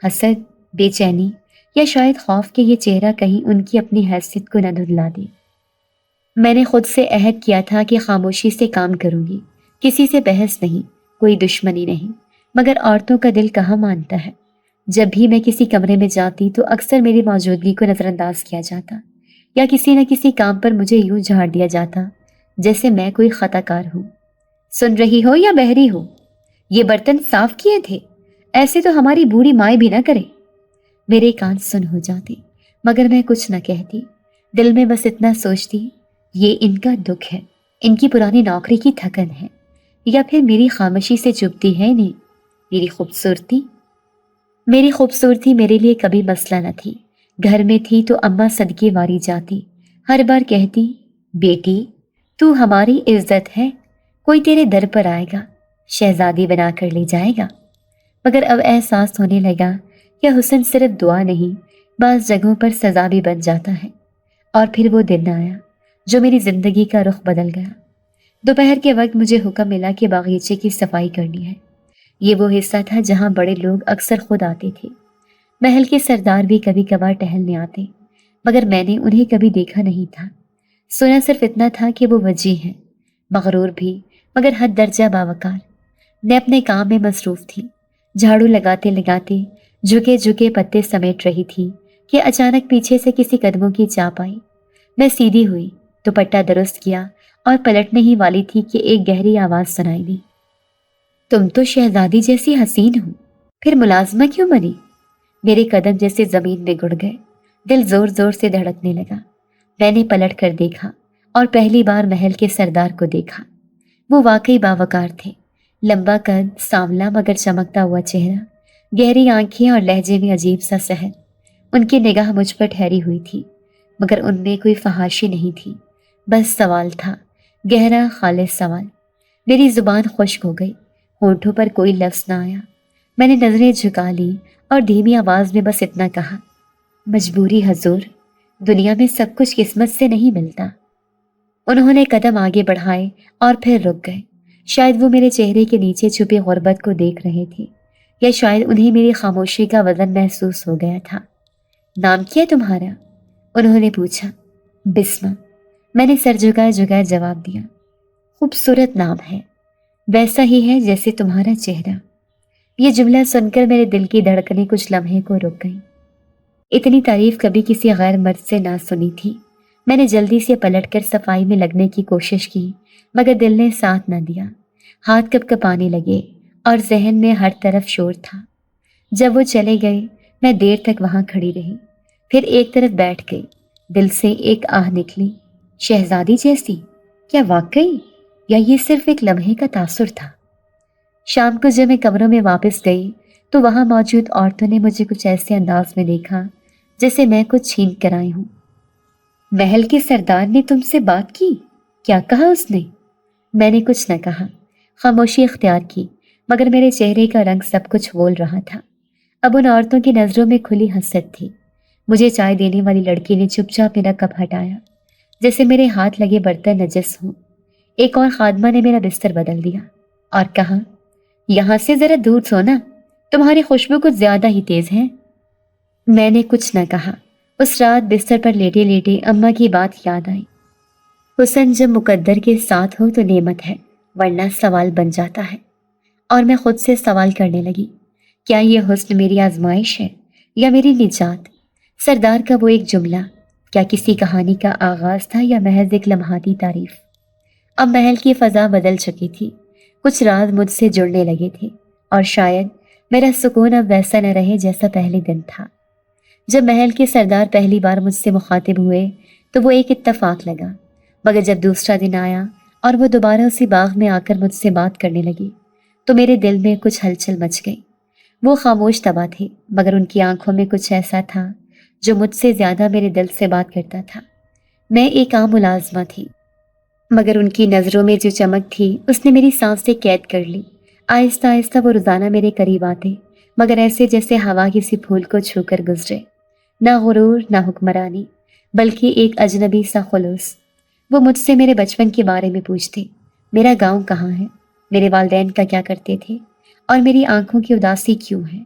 حسد، بے چینی، یا شاید خوف کہ یہ چہرہ کہیں ان کی اپنی حیثیت کو نہ دھلا دے۔ میں نے خود سے عہد کیا تھا کہ خاموشی سے کام کروں گی، کسی سے بحث نہیں، کوئی دشمنی نہیں، مگر عورتوں کا دل کہاں مانتا ہے۔ جب بھی میں کسی کمرے میں جاتی تو اکثر میری موجودگی کو نظر انداز کیا جاتا، یا کسی نہ کسی کام پر مجھے یوں جھاڑ دیا جاتا جیسے میں کوئی خطا کار ہوں۔ سن رہی ہو یا بہری ہو؟ یہ برتن صاف کیے تھے؟ ایسے تو ہماری بوڑھی مائیں بھی نہ کرے۔ میرے کان سن ہو جاتے، مگر میں کچھ نہ کہتی، دل میں بس اتنا سوچتی، یہ ان کا دکھ ہے، ان کی پرانی نوکری کی تھکن ہے، یا پھر میری خاموشی سے چبھتی ہے انہیں میری خوبصورتی۔ میری خوبصورتی میرے لیے کبھی مسئلہ نہ تھی۔ گھر میں تھی تو اماں صدقے واری جاتی، ہر بار کہتی، بیٹی تو ہماری عزت ہے، کوئی تیرے در پر آئے گا، شہزادی بنا کر لے جائے گا۔ مگر اب احساس ہونے لگا کہ حسن صرف دعا نہیں، بعض جگہوں پر سزا بھی بن جاتا ہے۔ اور پھر وہ دن آیا جو میری زندگی کا رخ بدل گیا۔ دوپہر کے وقت مجھے حکم ملا کہ باغیچے کی صفائی کرنی ہے۔ یہ وہ حصہ تھا جہاں بڑے لوگ اکثر خود آتے تھے۔ محل کے سردار بھی کبھی کبھار ٹہلنے آتے، مگر میں نے انہیں کبھی دیکھا نہیں تھا۔ سنا صرف اتنا تھا کہ وہ وجیح ہیں، مغرور بھی، مگر حد درجہ باوقار۔ میں اپنے کام میں مصروف تھی، جھاڑو لگاتے لگاتے جھکے جھکے پتے سمیٹ رہی تھی کہ اچانک پیچھے سے کسی قدموں کی چاپ آئی۔ میں سیدھی ہوئی، دوپٹہ درست کیا اور پلٹنے ہی والی تھی کہ ایک گہری آواز سنائی دی، تم تو شہزادی جیسی حسین ہو، پھر ملازمہ کیوں بنی؟ میرے قدم جیسے زمین میں گڑ گئے، دل زور زور سے دھڑکنے لگا۔ میں نے پلٹ کر دیکھا اور پہلی بار محل کے سردار کو دیکھا۔ وہ واقعی باوقار تھے، لمبا قد، سانولا مگر چمکتا ہوا چہرہ، گہری آنکھیں اور لہجے میں عجیب سا سحر۔ ان کی نگاہ مجھ پر ٹھہری ہوئی تھی، مگر ان میں کوئی فحاشی نہیں تھی، بس سوال تھا، گہرا خالص سوال۔ میری زبان خشک ہو گئی، ہونٹوں پر کوئی لفظ نہ آیا۔ میں نے نظریں جھکا لی اور دھیمی آواز میں بس اتنا کہا، مجبوری حضور، دنیا میں سب کچھ قسمت سے نہیں ملتا۔ انہوں نے قدم آگے بڑھائے اور پھر رک گئے۔ شاید وہ میرے چہرے کے نیچے چھپی غربت کو دیکھ رہے تھے، یا شاید انہیں میری خاموشی کا وزن محسوس ہو گیا تھا۔ نام کیا ہے تمہارا؟ انہوں نے پوچھا۔ بسمہ، میں نے سر جھکائے جھکائے جواب دیا۔ خوبصورت نام ہے، ویسا ہی ہے جیسے تمہارا چہرہ۔ یہ جملہ سن کر میرے دل کی دھڑکنیں کچھ لمحے کو رک گئیں۔ اتنی تعریف کبھی کسی غیر مرد سے نہ سنی تھی۔ میں نے جلدی سے پلٹ کر صفائی میں لگنے کی کوشش کی، مگر دل نے ساتھ نہ دیا۔ ہاتھ کپ کپانے لگے اور ذہن میں ہر طرف شور تھا۔ جب وہ چلے گئے میں دیر تک وہاں کھڑی رہی، پھر ایک طرف بیٹھ گئی۔ دل سے ایک آہ نکلی، شہزادی جیسی؟ کیا واقعی، یا یہ صرف ایک لمحے کا تاثر تھا؟ شام کو جب میں کمروں میں واپس گئی تو وہاں موجود عورتوں نے مجھے کچھ ایسے انداز میں دیکھا جیسے میں کچھ چھین کر آئی ہوں۔ محل کے سردار نے تم سے بات کی؟ کیا کہا اس نے؟ میں نے کچھ نہ کہا، خاموشی اختیار کی، مگر میرے چہرے کا رنگ سب کچھ بول رہا تھا۔ اب ان عورتوں کی نظروں میں کھلی حسد تھی۔ مجھے چائے دینے والی لڑکی نے چپ چاپ میرا کپ ہٹایا، جیسے میرے ہاتھ لگے برتن نجس ہوں۔ ایک اور خادمہ نے میرا بستر بدل دیا اور کہا، یہاں سے ذرا دور سونا، تمہاری خوشبو کچھ زیادہ ہی تیز ہے۔ میں نے کچھ نہ کہا۔ اس رات بستر پر لیٹے لیٹے اماں کی بات یاد آئی، حسن جب مقدر کے ساتھ ہو تو نعمت ہے، ورنہ سوال بن جاتا ہے۔ اور میں خود سے سوال کرنے لگی، کیا یہ حسن میری آزمائش ہے یا میری نجات؟ سردار کا وہ ایک جملہ کیا کسی کہانی کا آغاز تھا یا محض ایک لمحاتی تعریف؟ اب محل کی فضا بدل چکی تھی، کچھ راز مجھ سے جڑنے لگے تھے، اور شاید میرا سکون اب ویسا نہ رہے جیسا پہلے دن تھا۔ جب محل کے سردار پہلی بار مجھ سے مخاطب ہوئے تو وہ ایک اتفاق لگا، مگر جب دوسرا دن آیا اور وہ دوبارہ اسی باغ میں آ کر مجھ سے بات کرنے لگی تو میرے دل میں کچھ ہلچل مچ گئی۔ وہ خاموش طبع تھے، مگر ان کی آنکھوں میں کچھ ایسا تھا جو مجھ سے زیادہ میرے دل سے بات کرتا تھا۔ میں ایک عام ملازمہ تھی، مگر ان کی نظروں میں جو چمک تھی اس نے میری سانسیں قید کر لی۔ آہستہ آہستہ وہ روزانہ میرے قریب آتے، مگر ایسے جیسے ہوا کسی پھول کو چھو کر گزرے، نہ غرور نہ حکمرانی، بلکہ ایک اجنبی سا خلوص۔ وہ مجھ سے میرے بچپن کے بارے میں پوچھتے، میرا گاؤں کہاں ہے، میرے والدین کا کیا کرتے تھے اور میری آنکھوں کی اداسی کیوں ہے؟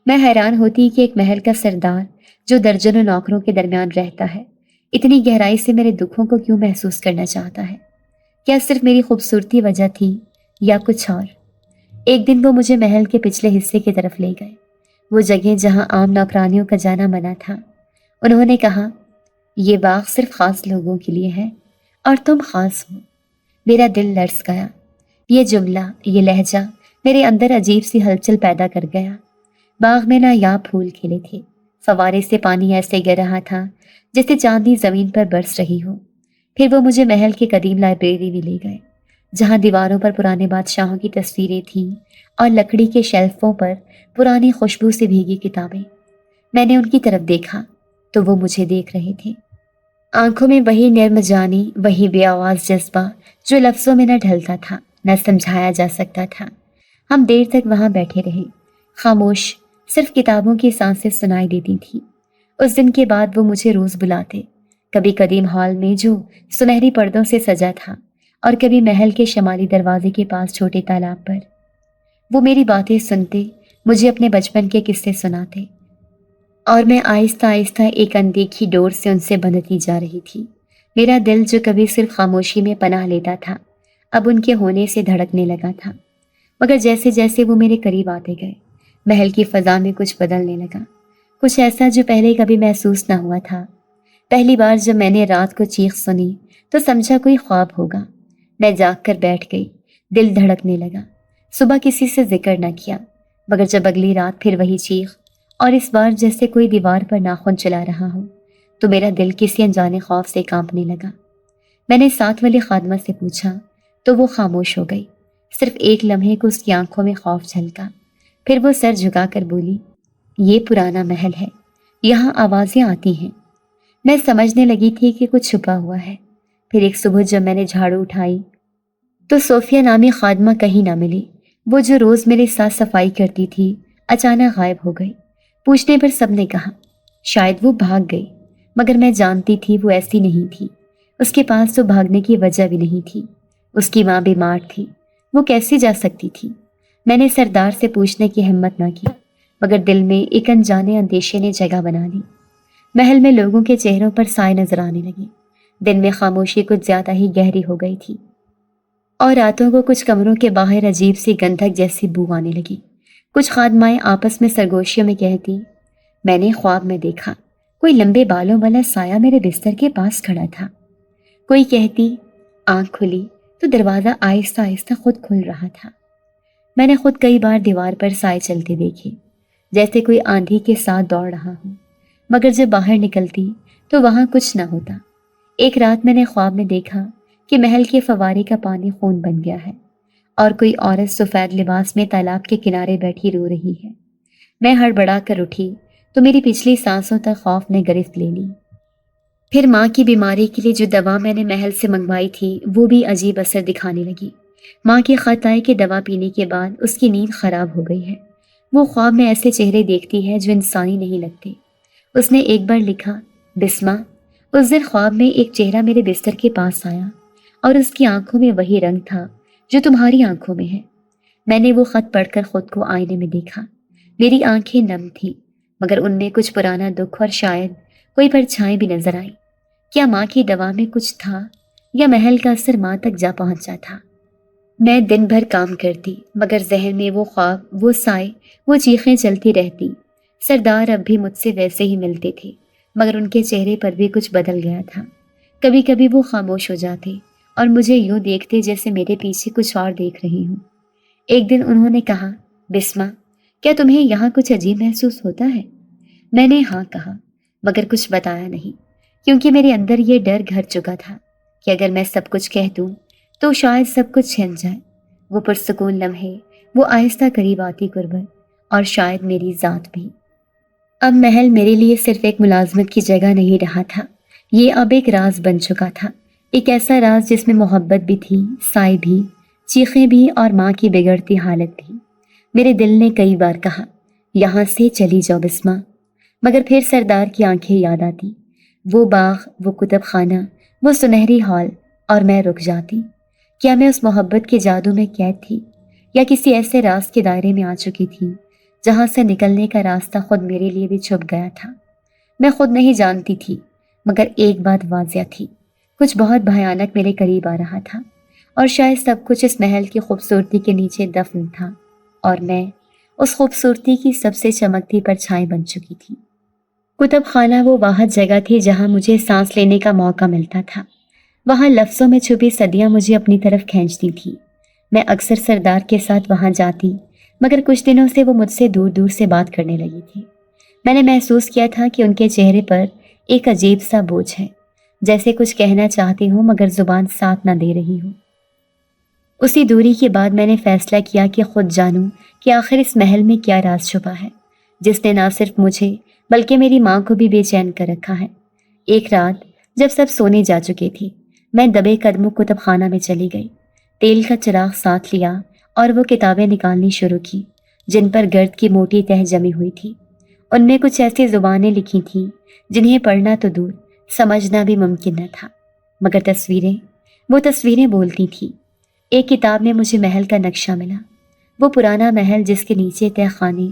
میں حیران ہوتی کہ ایک محل کا سردار جو درجنوں نوکروں کے درمیان رہتا ہے اتنی گہرائی سے میرے دکھوں کو کیوں محسوس کرنا چاہتا ہے؟ کیا صرف میری خوبصورتی وجہ تھی یا کچھ اور؟ ایک دن وہ مجھے محل کے پچھلے حصے کی طرف لے گئے، وہ جگہ جہاں عام نوکرانیوں کا جانا منع تھا۔ انہوں نے کہا، یہ باغ صرف خاص لوگوں کے لیے ہے اور تم خاص ہو۔ میرا دل لرز گیا۔ یہ جملہ، یہ لہجہ میرے اندر عجیب سی ہلچل پیدا کر گیا۔ باغ میں نایاب پھول کھلے تھے، فوارے سے پانی ایسے گر رہا تھا جیسے چاندنی زمین پر برس رہی ہو۔ پھر وہ مجھے محل کی قدیم لائبریری میں لے گئے، جہاں دیواروں پر پرانے بادشاہوں کی تصویریں تھیں اور لکڑی کے شیلفوں پر پرانی خوشبو سے بھیگی کتابیں۔ میں نے ان کی طرف دیکھا تو وہ مجھے دیکھ رہے تھے، آنکھوں میں وہی نرم جانی، وہی بے آواز جذبہ جو لفظوں میں نہ ڈھلتا تھا، نہ سمجھایا جا سکتا تھا۔ ہم دیر تک وہاں بیٹھے رہے، خاموش، صرف کتابوں کی سانسیں سنائی دیتی تھیں۔ اس دن کے بعد وہ مجھے روز بلاتے، کبھی قدیم ہال میں جو سنہری پردوں سے سجا تھا، اور کبھی محل کے شمالی دروازے کے پاس چھوٹے تالاب پر۔ وہ میری باتیں سنتے، مجھے اپنے بچپن کے قصے سناتے، اور میں آہستہ آہستہ ایک اندیکھی ڈور سے ان سے بندھتی جا رہی تھی۔ میرا دل جو کبھی صرف خاموشی میں پناہ لیتا تھا، اب ان کے ہونے سے دھڑکنے لگا تھا۔ مگر جیسے جیسے وہ میرے قریب آتے گئے، محل کی فضا میں کچھ بدلنے لگا، کچھ ایسا جو پہلے کبھی محسوس نہ ہوا تھا۔ پہلی بار جب میں نے رات کو چیخ سنی تو سمجھا کوئی خواب ہوگا۔ میں جاگ کر بیٹھ گئی، دل دھڑکنے لگا۔ صبح کسی سے ذکر نہ کیا، مگر جب اگلی رات پھر وہی چیخ، اور اس بار جیسے کوئی دیوار پر ناخن چلا رہا ہو، تو میرا دل کسی انجانے خوف سے کانپنے لگا۔ میں نے ساتھ والی خادمہ سے پوچھا تو وہ خاموش ہو گئی۔ صرف ایک لمحے کو اس کی آنکھوں میں خوف جھلکا، پھر وہ سر جھکا کر بولی، یہ پرانا محل ہے، یہاں آوازیں آتی ہیں۔ میں سمجھنے لگی تھی کہ کچھ چھپا ہوا ہے۔ پھر ایک صبح جب میں نے جھاڑو اٹھائی تو صوفیہ نامی خادمہ کہیں نہ ملی۔ وہ جو روز میرے ساتھ صفائی کرتی تھی اچانک غائب ہو گئی۔ پوچھنے پر سب نے کہا شاید وہ بھاگ گئی، مگر میں جانتی تھی وہ ایسی نہیں تھی۔ اس کے پاس تو بھاگنے کی وجہ بھی نہیں تھی، اس کی ماں بیمار تھی، وہ کیسے جا سکتی تھی؟ میں نے سردار سے پوچھنے کی ہمت نہ کی، مگر دل میں ایک انجانے اندیشے نے جگہ بنا لی۔ محل میں لوگوں کے چہروں پر سائے نظر آنے لگے، دن میں خاموشی کچھ زیادہ ہی گہری ہو گئی تھی، اور راتوں کو کچھ کمروں کے باہر عجیب سی گندھک جیسی بو آنے لگی۔ کچھ خادمائیں آپس میں سرگوشیوں میں کہتی، میں نے خواب میں دیکھا کوئی لمبے بالوں والا سایہ میرے بستر کے پاس کھڑا تھا۔ کوئی کہتی، آنکھ کھلی تو دروازہ آہستہ آہستہ خود کھل رہا تھا۔ میں نے خود کئی بار دیوار پر سائے چلتے دیکھے، جیسے کوئی آندھی کے ساتھ دوڑ رہا ہو، مگر جب باہر نکلتی تو وہاں کچھ نہ ہوتا۔ ایک رات میں نے خواب میں دیکھا کہ محل کے فوارے کا پانی خون بن گیا ہے، اور کوئی عورت سفید لباس میں تالاب کے کنارے بیٹھی رو رہی ہے۔ میں ہڑبڑا کر اٹھی تو میری پچھلی سانسوں تک خوف نے گرفت لے لی۔ پھر ماں کی بیماری کے لیے جو دوا میں نے محل سے منگوائی تھی وہ بھی عجیب اثر دکھانے لگی۔ ماں کے خط آئے کہ دوا پینے کے بعد اس کی نیند خراب ہو گئی ہے۔ وہ خواب میں ایسے چہرے دیکھتی ہے جو انسانی نہیں لگتے۔ اس نے ایک بار لکھا، بسمہ، اس دن خواب میں ایک چہرہ میرے بستر کے پاس آیا اور اس کی آنکھوں میں وہی رنگ تھا جو تمہاری آنکھوں میں ہے۔ میں نے وہ خط پڑھ کر خود کو آئینے میں دیکھا۔ میری آنکھیں نم تھیں، مگر ان میں کچھ پرانا دکھ اور شاید کوئی پرچھائیں بھی نظر آئیں۔ کیا ماں کی دوا میں کچھ تھا یا محل کا اثر ماں تک جا پہنچا تھا؟ میں دن بھر کام کرتی، مگر ذہن میں وہ خواب، وہ سائے، وہ چیخیں چلتی رہتی۔ سردار اب بھی مجھ سے ویسے ہی ملتے تھے، مگر ان کے چہرے پر بھی کچھ بدل گیا تھا۔ کبھی کبھی وہ خاموش ہو جاتے اور مجھے یوں دیکھتے جیسے میرے پیچھے کچھ اور دیکھ رہی ہوں۔ ایک دن انہوں نے کہا، بسمہ، کیا تمہیں یہاں کچھ عجیب محسوس ہوتا ہے؟ میں نے ہاں کہا، مگر کچھ بتایا نہیں، کیونکہ میرے اندر یہ ڈر گھر چکا تھا کہ اگر میں سب کچھ کہہ دوں تو شاید سب کچھ چھن جائے، وہ پرسکون لمحے، وہ آہستہ قریب آتی قربت، اور شاید میری ذات بھی۔ اب محل میرے لیے صرف ایک ملازمت کی جگہ نہیں رہا تھا، یہ اب ایک راز بن چکا تھا، ایک ایسا راز جس میں محبت بھی تھی، سائے بھی، چیخیں بھی، اور ماں کی بگڑتی حالت بھی۔ میرے دل نے کئی بار کہا، یہاں سے چلی جاؤ بسمہ، مگر پھر سردار کی آنکھیں یاد آتی، وہ باغ، وہ کتب خانہ، وہ سنہری ہال، اور میں رک جاتی۔ کیا میں اس محبت کے جادو میں قید تھی یا کسی ایسے راز کے دائرے میں آ چکی تھی جہاں سے نکلنے کا راستہ خود میرے لیے بھی چھپ گیا تھا؟ میں خود نہیں جانتی تھی، مگر ایک بات واضح تھی، کچھ بہت بھیانک میرے قریب آ رہا تھا، اور شاید سب کچھ اس محل کی خوبصورتی کے نیچے دفن تھا، اور میں اس خوبصورتی کی سب سے چمکتی پرچھائی بن چکی تھی۔ کتب خانہ وہ واحد جگہ تھی جہاں مجھے سانس لینے کا موقع ملتا تھا۔ وہاں لفظوں میں چھپی صدیاں مجھے اپنی طرف کھینچتی تھی۔ میں اکثر سردار کے ساتھ وہاں جاتی، مگر کچھ دنوں سے وہ مجھ سے دور دور سے بات کرنے لگی تھی۔ میں نے محسوس کیا تھا کہ ان کے چہرے پر ایک عجیب سا بوجھ ہے، جیسے کچھ کہنا چاہتی ہوں مگر زبان ساتھ نہ دے رہی ہوں۔ اسی دوری کے بعد میں نے فیصلہ کیا کہ خود جانوں کہ آخر اس محل میں کیا راز چھپا ہے، جس نے نہ صرف مجھے بلکہ میری ماں کو بھی بے چین کر رکھا ہے۔ ایک رات جب سب سونے جا چکے تھے، میں دبے قدموں کتب خانہ میں چلی گئی، تیل کا چراغ ساتھ لیا اور وہ کتابیں نکالنی شروع کی جن پر گرد کی موٹی تہ جمی ہوئی تھی۔ ان میں کچھ ایسی زبانیں لکھی تھیں جنہیں پڑھنا تو دور، سمجھنا بھی ممکن نہ تھا، مگر وہ تصویریں بولتی تھیں۔ ایک کتاب میں مجھے محل کا نقشہ ملا، وہ پرانا محل جس کے نیچے تہ خانے،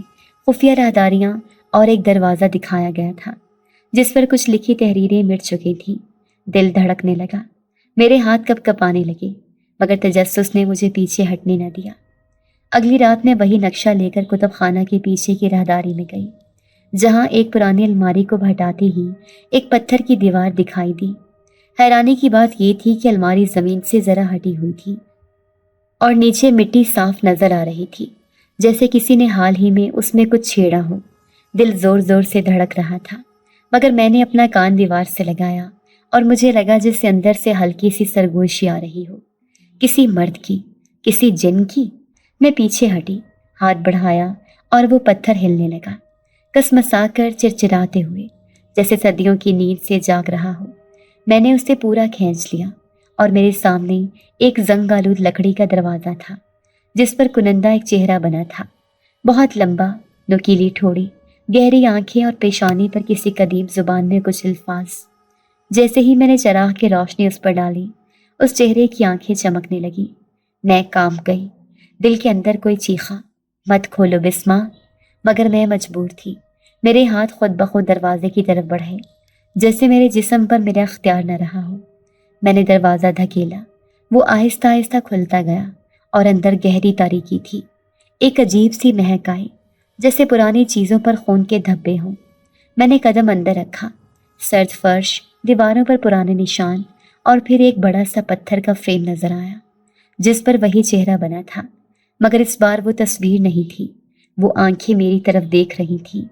خفیہ راہداریاں اور ایک دروازہ دکھایا گیا تھا جس پر کچھ لکھی تحریریں مٹ چکی تھیں۔ دل دھڑکنے لگا، میرے ہاتھ کپ کپانے لگے، مگر تجسس نے مجھے پیچھے ہٹنے نہ دیا۔ اگلی رات میں وہی نقشہ لے کر کتب خانہ کے پیچھے کی راہداری میں گئی، جہاں ایک پرانی الماری کو ہٹاتے ہی ایک پتھر کی دیوار دکھائی دی۔ حیرانی کی بات یہ تھی کہ الماری زمین سے ذرا ہٹی ہوئی تھی اور نیچے مٹی صاف نظر آ رہی تھی، جیسے کسی نے حال ہی میں اس میں کچھ چھیڑا ہو۔ دل زور زور سے دھڑک رہا تھا، مگر میں نے اپنا کان دیوار سے لگایا اور مجھے لگا جیسے اندر سے ہلکی سی سرگوشی آ رہی ہو، کسی مرد کی، کسی جن کی۔ میں پیچھے ہٹی، ہاتھ بڑھایا اور وہ پتھر ہلنے لگا، کسمسا کر چرچراتے ہوئے، جیسے صدیوں کی نیند سے جاگ رہا ہو۔ میں نے اسے پورا کھینچ لیا اور میرے سامنے ایک زنگ آلود لکڑی کا دروازہ تھا جس پر کنندہ ایک چہرہ بنا تھا، بہت لمبا، نوکیلی ٹھوڑی، گہری آنکھیں اور پیشانی پر کسی قدیم زبان میں کچھ الفاظ۔ جیسے ہی میں نے چراغ کی روشنی اس پر ڈالی، اس چہرے کی آنکھیں چمکنے لگی۔ میں کانپ گئی، دل کے اندر کوئی چیخا، مت کھولو بسما، مگر میں مجبور تھی۔ میرے ہاتھ خود بخود دروازے کی طرف بڑھے، جیسے میرے جسم پر میرا اختیار نہ رہا ہو۔ میں نے دروازہ دھکیلا، وہ آہستہ آہستہ کھلتا گیا اور اندر گہری تاریکی تھی۔ ایک عجیب سی مہک آئی، جیسے پرانی چیزوں پر خون کے دھبے ہوں۔ میں نے قدم اندر رکھا، سرد فرش، دیواروں پر پرانے نشان، اور پھر ایک بڑا سا پتھر کا فریم نظر آیا جس پر وہی چہرہ بنا تھا، مگر اس بار وہ تصویر نہیں تھی، وہ آنکھیں میری طرف دیکھ رہی تھیں۔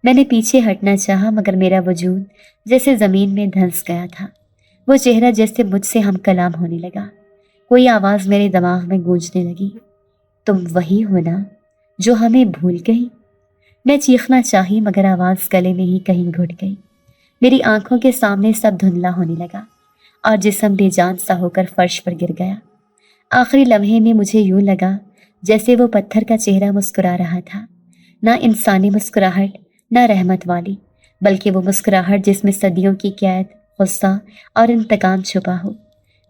میں نے پیچھے ہٹنا چاہا مگر میرا وجود جیسے زمین میں دھنس گیا تھا۔ وہ چہرہ جیسے مجھ سے ہم کلام ہونے لگا۔ کوئی آواز میرے دماغ میں گونجنے لگی، تم وہی ہو نا جو ہمیں بھول گئی؟ میں چیخنا چاہی مگر آواز گلے میں ہی کہیں گھٹ گئی۔ میری آنکھوں کے سامنے سب دھندلا ہونے لگا اور جسم بے جان سا ہو کر فرش پر گر گیا۔ آخری لمحے میں مجھے یوں لگا جیسے وہ پتھر کا چہرہ مسکرا رہا تھا، نہ انسانی مسکراہٹ، نہ رحمت والی، بلکہ وہ مسکراہٹ جس میں صدیوں کی قید، غصہ اور انتقام چھپا ہو۔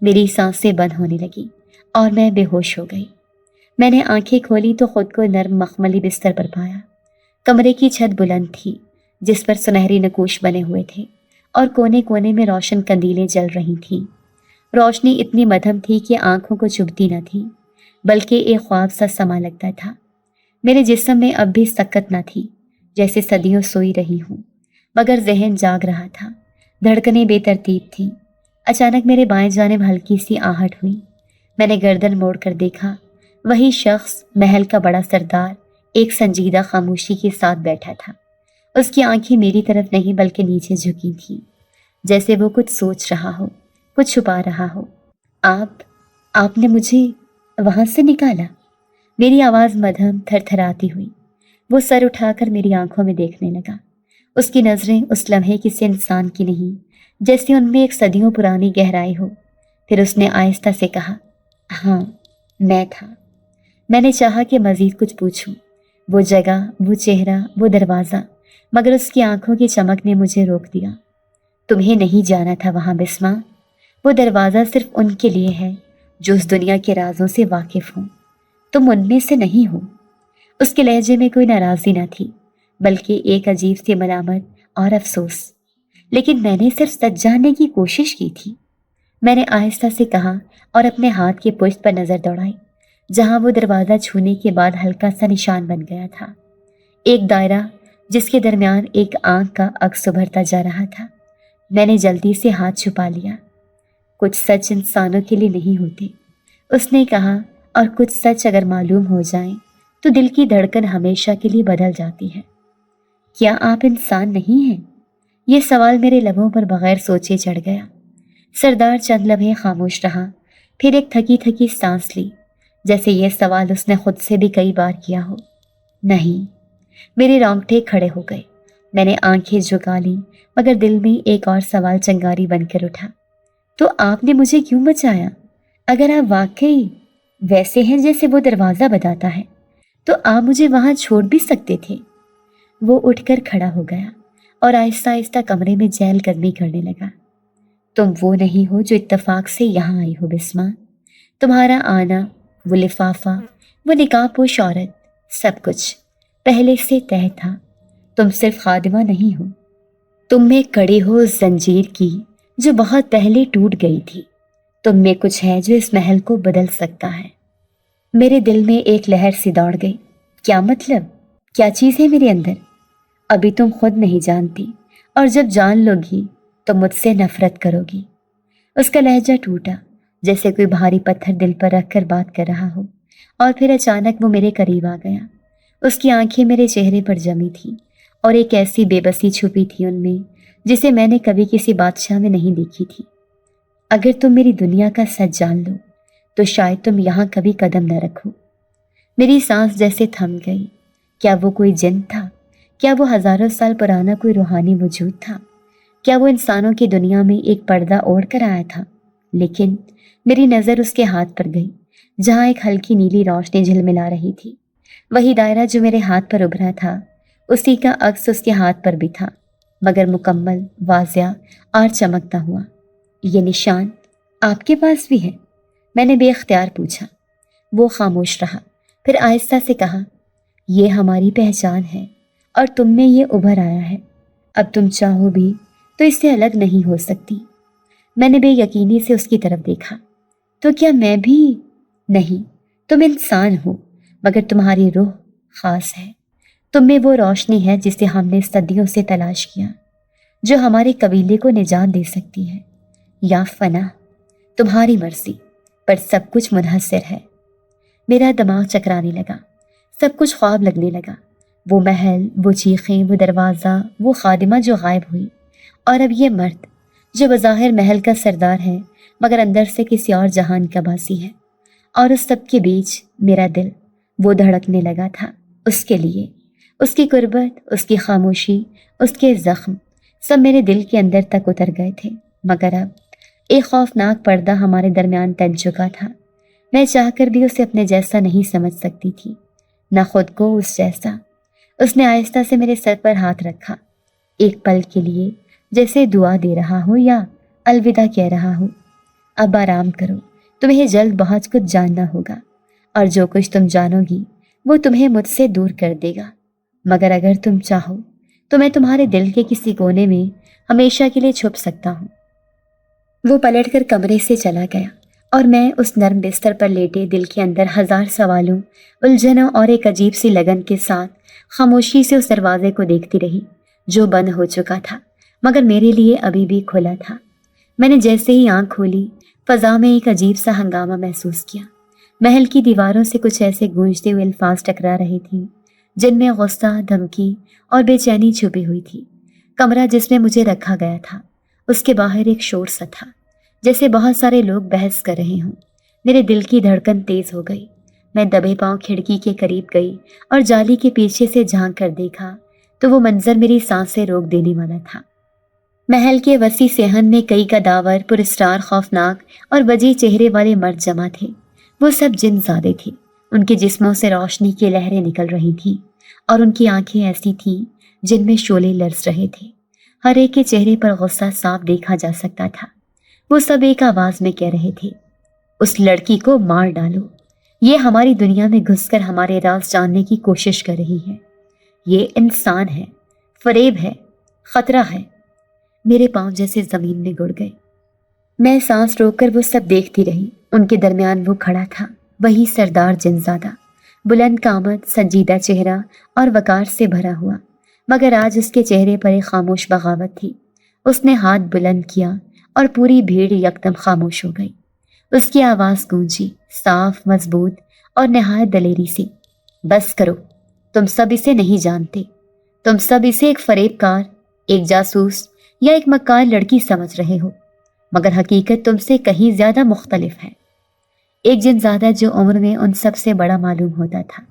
میری سانسیں بند ہونے لگی اور میں بے ہوش ہو گئی۔ میں نے آنکھیں کھولی تو خود کو نرم مخملی بستر پر پایا۔ کمرے کی چھت بلند تھی جس پر سنہری نقوش بنے ہوئے تھے اور کونے کونے میں روشن کندیلیں جل رہی تھیں۔ روشنی اتنی مدھم تھی کہ آنکھوں کو چبھتی نہ تھی، بلکہ ایک خواب سا سما لگتا تھا۔ میرے جسم میں اب بھی سکت نہ تھی، جیسے صدیوں سوئی رہی ہوں، مگر ذہن جاگ رہا تھا، دھڑکنیں بے ترتیب تھیں۔ اچانک میرے بائیں جانب ہلکی سی آہٹ ہوئی۔ میں نے گردن موڑ کر دیکھا، وہی شخص، محل کا بڑا سردار، ایک سنجیدہ خاموشی کے ساتھ بیٹھا تھا۔ اس کی آنکھیں میری طرف نہیں بلکہ نیچے جھکی تھیں، جیسے وہ کچھ سوچ رہا ہو، کچھ چھپا رہا ہو۔ آپ نے مجھے وہاں سے نکالا؟ میری آواز مدھم تھر تھراتی ہوئی۔ وہ سر اٹھا کر میری آنکھوں میں دیکھنے لگا۔ اس کی نظریں اس لمحے کسی انسان کی نہیں، جیسے ان میں ایک صدیوں پرانی گہرائی ہو۔ پھر اس نے آہستہ سے کہا، ہاں، میں تھا۔ میں نے چاہا کہ مزید کچھ پوچھوں، وہ جگہ، وہ چہرہ، وہ دروازہ، مگر اس کی آنکھوں کی چمک نے مجھے روک دیا۔ تمہیں نہیں جانا تھا وہاں بسما، وہ دروازہ صرف ان کے لیے ہے جو اس دنیا کے رازوں سے واقف ہوں۔ تم ان میں سے نہیں ہو۔ اس کے لہجے میں کوئی ناراضی نہ تھی، بلکہ ایک عجیب سی ملامت اور افسوس۔ لیکن میں نے صرف سچ جاننے کی کوشش کی تھی۔ میں نے آہستہ سے کہا اور اپنے ہاتھ کی پشت پر نظر دوڑائی، جہاں وہ دروازہ چھونے کے بعد ہلکا سا نشان بن گیا تھا، ایک دائرہ جس کے درمیان ایک آنکھ کا عکس ابھرتا جا رہا تھا۔ میں نے جلدی سے ہاتھ چھپا لیا۔ کچھ سچ انسانوں کے لیے نہیں ہوتے، اس نے کہا، اور کچھ سچ اگر معلوم ہو جائیں تو دل کی دھڑکن ہمیشہ کے لیے بدل جاتی ہے۔ کیا آپ انسان نہیں ہیں؟ یہ سوال میرے لبوں پر بغیر سوچے چڑھ گیا۔ سردار چند لمحے خاموش رہا، پھر ایک تھکی تھکی سانس لی، جیسے یہ سوال اس نے خود سے بھی کئی بار کیا ہو۔ نہیں۔ میرے رونگٹے کھڑے ہو گئے۔ میں نے آنکھیں جھکا لیں، مگر دل میں ایک اور سوال چنگاری بن کر اٹھا۔ تو آپ نے مجھے کیوں بچایا؟ اگر آپ واقعی ویسے ہیں جیسے وہ دروازہ بتاتا ہے، تو آپ مجھے وہاں چھوڑ بھی سکتے تھے۔ وہ اٹھ کر کھڑا ہو گیا اور آہستہ آہستہ کمرے میں چہل قدمی کرنے لگا۔ تم وہ نہیں ہو جو اتفاق سے یہاں آئی ہو بسمہ۔ تمہارا آنا، وہ لفافہ، وہ نقاب پوش عورت، سب کچھ پہلے سے طے تھا۔ تم صرف خادمہ نہیں ہو، تم میں کڑی ہو اس زنجیر کی جو بہت پہلے ٹوٹ گئی تھی۔ تم میں کچھ ہے جو اس محل کو بدل سکتا ہے۔ میرے دل میں ایک لہر سی دوڑ گئی۔ کیا مطلب؟ کیا چیز ہے میرے اندر؟ ابھی تم خود نہیں جانتی، اور جب جان لو گی تو مجھ سے نفرت کرو گی۔ اس کا لہجہ ٹوٹا، جیسے کوئی بھاری پتھر دل پر رکھ کر بات کر رہا ہو، اور پھر اچانک وہ میرے قریب آ گیا۔ اس کی آنکھیں میرے چہرے پر جمی تھیں، اور ایک ایسی بے بسی چھپی تھی ان میں جسے میں نے کبھی کسی بادشاہ میں نہیں دیکھی تھی۔ اگر تم میری دنیا کا سچ جان لو تو شاید تم یہاں کبھی قدم نہ رکھو۔ میری سانس جیسے تھم گئی۔ کیا وہ کوئی جن تھا؟ کیا وہ ہزاروں سال پرانا کوئی روحانی وجود تھا؟ کیا وہ انسانوں کی دنیا میں ایک پردہ اوڑھ کر آیا تھا؟ لیکن میری نظر اس کے ہاتھ پر گئی، جہاں ایک ہلکی نیلی روشنی جھلملا رہی تھی۔ وہی دائرہ جو میرے ہاتھ پر ابھرا تھا، اسی کا عکس اس کے ہاتھ پر بھی تھا، مگر مکمل، واضح اور چمکتا ہوا۔ یہ نشان آپ کے پاس بھی ہے؟ میں نے بے اختیار پوچھا۔ وہ خاموش رہا، پھر آہستہ سے کہا، یہ ہماری پہچان ہے، اور تم میں یہ ابھر آیا ہے۔ اب تم چاہو بھی تو اس سے الگ نہیں ہو سکتی۔ میں نے بے یقینی سے اس کی طرف دیکھا۔ تو کیا میں بھی؟ نہیں، تم انسان ہو، مگر تمہاری روح خاص ہے۔ تم میں وہ روشنی ہے جسے ہم نے صدیوں سے تلاش کیا، جو ہمارے قبیلے کو نجات دے سکتی ہے، یا فنا۔ تمہاری مرضی، پر سب کچھ منحصر ہے۔ میرا دماغ چکرانے لگا، سب کچھ خواب لگنے لگا۔ وہ محل، وہ چیخیں، وہ دروازہ، وہ خادمہ جو غائب ہوئی، اور اب یہ مرد جو بظاہر محل کا سردار ہے مگر اندر سے کسی اور جہان کا باسی ہے۔ اور اس سب کے بیچ میرا دل، وہ دھڑکنے لگا تھا اس کے لیے۔ اس کی قربت، اس کی خاموشی، اس کے زخم، سب میرے دل کے اندر تک اتر گئے تھے، مگر اب ایک خوفناک پردہ ہمارے درمیان تن چکا تھا۔ میں چاہ کر بھی اسے اپنے جیسا نہیں سمجھ سکتی تھی، نہ خود کو اس جیسا۔ اس نے آہستہ سے میرے سر پر ہاتھ رکھا، ایک پل کے لیے، جیسے دعا دے رہا ہو یا الوداع کہہ رہا ہو۔ اب آرام کرو، تمہیں جلد بہت کچھ جاننا ہوگا، اور جو کچھ تم جانو گی وہ تمہیں مجھ سے دور کر دے گا، مگر اگر تم چاہو تو میں تمہارے دل کے کسی کونے میں ہمیشہ کے لیے چھپ سکتا ہوں۔ وہ پلٹ کر کمرے سے چلا گیا، اور میں اس نرم بستر پر لیٹے دل کے اندر ہزار سوالوں، الجھنوں اور ایک عجیب سی لگن کے ساتھ خاموشی سے اس دروازے کو دیکھتی رہی جو بند ہو چکا تھا مگر میرے لیے ابھی بھی کھلا تھا۔ میں نے جیسے ہی آنکھ کھولی، فضا میں ایک عجیب سا ہنگامہ محسوس کیا۔ محل کی دیواروں سے کچھ ایسے گونجتے ہوئے الفاظ ٹکرا رہے تھے جن میں غصہ، دھمکی اور بے چینی چھپی ہوئی تھی۔ کمرہ جس میں مجھے رکھا گیا تھا، اس کے باہر ایک شور سا تھا، جیسے بہت سارے لوگ بحث کر رہے ہوں۔ میرے دل کی دھڑکن تیز ہو گئی۔ میں دبے پاؤں کھڑکی کے قریب گئی اور جالی کے پیچھے سے جھانک کر دیکھا تو وہ منظر میری سانسیں روک دینے والا تھا۔ محل کے وسیع صحن میں کئی قداور، پراسرار، خوفناک اور وجیح چہرے والے مرد جمع تھے۔ وہ سب جن زادے تھے۔ ان کے جسموں سے روشنی کی لہریں نکل رہی تھیں، اور ان کی آنکھیں ایسی تھیں جن میں شعلے لرز رہے تھے۔ ہر ایک کے چہرے پر غصہ صاف دیکھا جا سکتا تھا۔ وہ سب ایک آواز میں کہہ رہے تھے، اس لڑکی کو مار ڈالو۔ یہ ہماری دنیا میں گھس کر ہمارے راز جاننے کی کوشش کر رہی ہے۔ یہ انسان ہے، فریب ہے، خطرہ ہے۔ میرے پاؤں جیسے زمین میں گڑ گئے۔ میں سانس روک کر وہ سب دیکھتی رہی۔ ان کے درمیان وہ کھڑا تھا، وہی سردار جنزادہ، بلند قامت، سنجیدہ چہرہ اور وقار سے بھرا ہوا، مگر آج اس کے چہرے پر ایک خاموش بغاوت تھی۔ اس نے ہاتھ بلند کیا اور پوری بھیڑ یکدم خاموش ہو گئی۔ اس کی آواز گونجی، صاف، مضبوط اور نہایت دلیری سی۔ بس کرو، تم سب اسے نہیں جانتے۔ تم سب اسے ایک فریب کار، ایک جاسوس یا ایک مکار لڑکی سمجھ رہے ہو، مگر حقیقت تم سے کہیں زیادہ مختلف ہے۔ ایک جنزادہ جو عمر میں ان سب سے بڑا معلوم ہوتا تھا،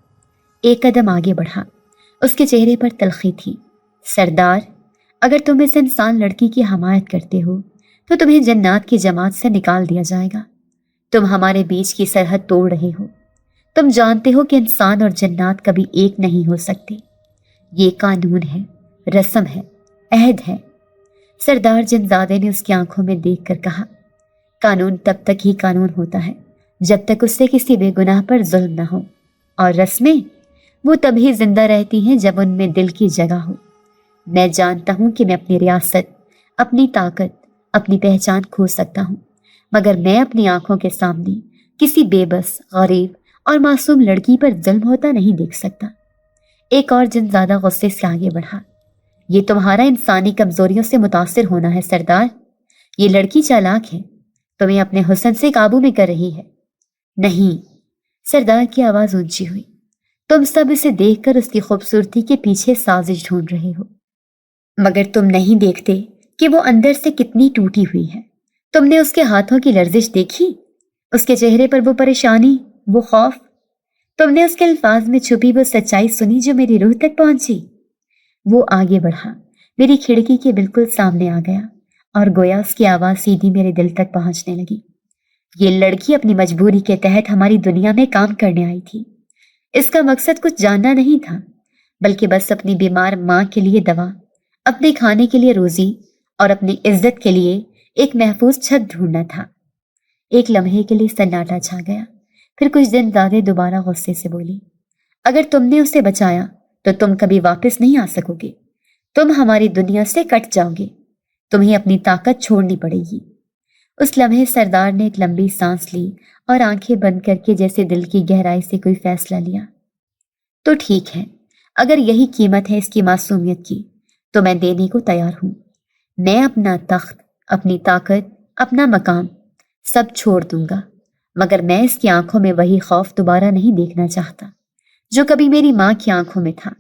ایک قدم آگے بڑھا۔ اس کے چہرے پر تلخی تھی۔ سردار، اگر تم اس انسان لڑکی کی حمایت کرتے ہو تو تمہیں جنات کی جماعت سے نکال دیا جائے گا۔ تم ہمارے بیچ کی سرحد توڑ رہے ہو۔ تم جانتے ہو کہ انسان اور جنات کبھی ایک نہیں ہو سکتے۔ یہ قانون ہے، رسم ہے، عہد ہے۔ سردار جنزادے نے اس کی آنکھوں میں دیکھ کر کہا، قانون تب تک ہی قانون ہوتا ہے جب تک اس سے کسی بے گناہ پر ظلم نہ ہو، اور رسمیں وہ تبھی زندہ رہتی ہیں جب ان میں دل کی جگہ ہو۔ میں جانتا ہوں کہ میں اپنی ریاست، اپنی طاقت، اپنی پہچان کھو سکتا ہوں، مگر میں اپنی آنکھوں کے سامنے کسی بے بس، غریب اور معصوم لڑکی پر ظلم ہوتا نہیں دیکھ سکتا۔ ایک اور جنزادہ غصے سے آگے بڑھا، یہ تمہارا انسانی کمزوریوں سے متاثر ہونا ہے سردار۔ یہ لڑکی چالاک ہے، تمہیں اپنے حسن سے قابو میں کر رہی ہے۔ نہیں، سردار کی آواز اونچی ہوئی، تم سب اسے دیکھ کر اس کی خوبصورتی کے پیچھے سازش ڈھونڈ رہے ہو، مگر تم نہیں دیکھتے کہ وہ اندر سے کتنی ٹوٹی ہوئی ہے۔ تم نے اس کے ہاتھوں کی لرزش دیکھی، اس کے چہرے پر وہ پریشانی، وہ خوف؟ تم نے اس کے الفاظ میں چھپی وہ سچائی سنی جو میری روح تک پہنچی؟ وہ آگے بڑھا، میری کھڑکی کے بالکل سامنے آ گیا، اور گویا اس کی آواز سیدھی میرے دل تک پہنچنے لگی۔ یہ لڑکی اپنی مجبوری کے تحت ہماری دنیا میں کام کرنے آئی تھی۔ اس کا مقصد کچھ جاننا نہیں تھا، بلکہ بس اپنی بیمار ماں کے لیے دوا، اپنے کھانے کے لیے روزی اور اپنی عزت کے لیے ایک محفوظ چھت ڈھونڈنا تھا۔ ایک لمحے کے لیے سناٹا چھا گیا، پھر کچھ دن زیادہ دوبارہ غصے سے بولی، اگر تم نے اسے بچایا تو تم کبھی واپس نہیں آ سکو گے۔ تم ہماری دنیا سے کٹ جاؤ گے، تمہیں اپنی طاقت چھوڑنی پڑے گی۔ اس لمحے سردار نے ایک لمبی سانس لی اور آنکھیں بند کر کے جیسے دل کی گہرائی سے کوئی فیصلہ لیا۔ تو ٹھیک ہے، اگر یہی قیمت ہے اس کی معصومیت کی تو میں دینے کو تیار ہوں۔ میں اپنا تخت، اپنی طاقت، اپنا مقام سب چھوڑ دوں گا، مگر میں اس کی آنکھوں میں وہی خوف دوبارہ نہیں دیکھنا چاہتا جو کبھی میری ماں کی آنکھوں میں تھا۔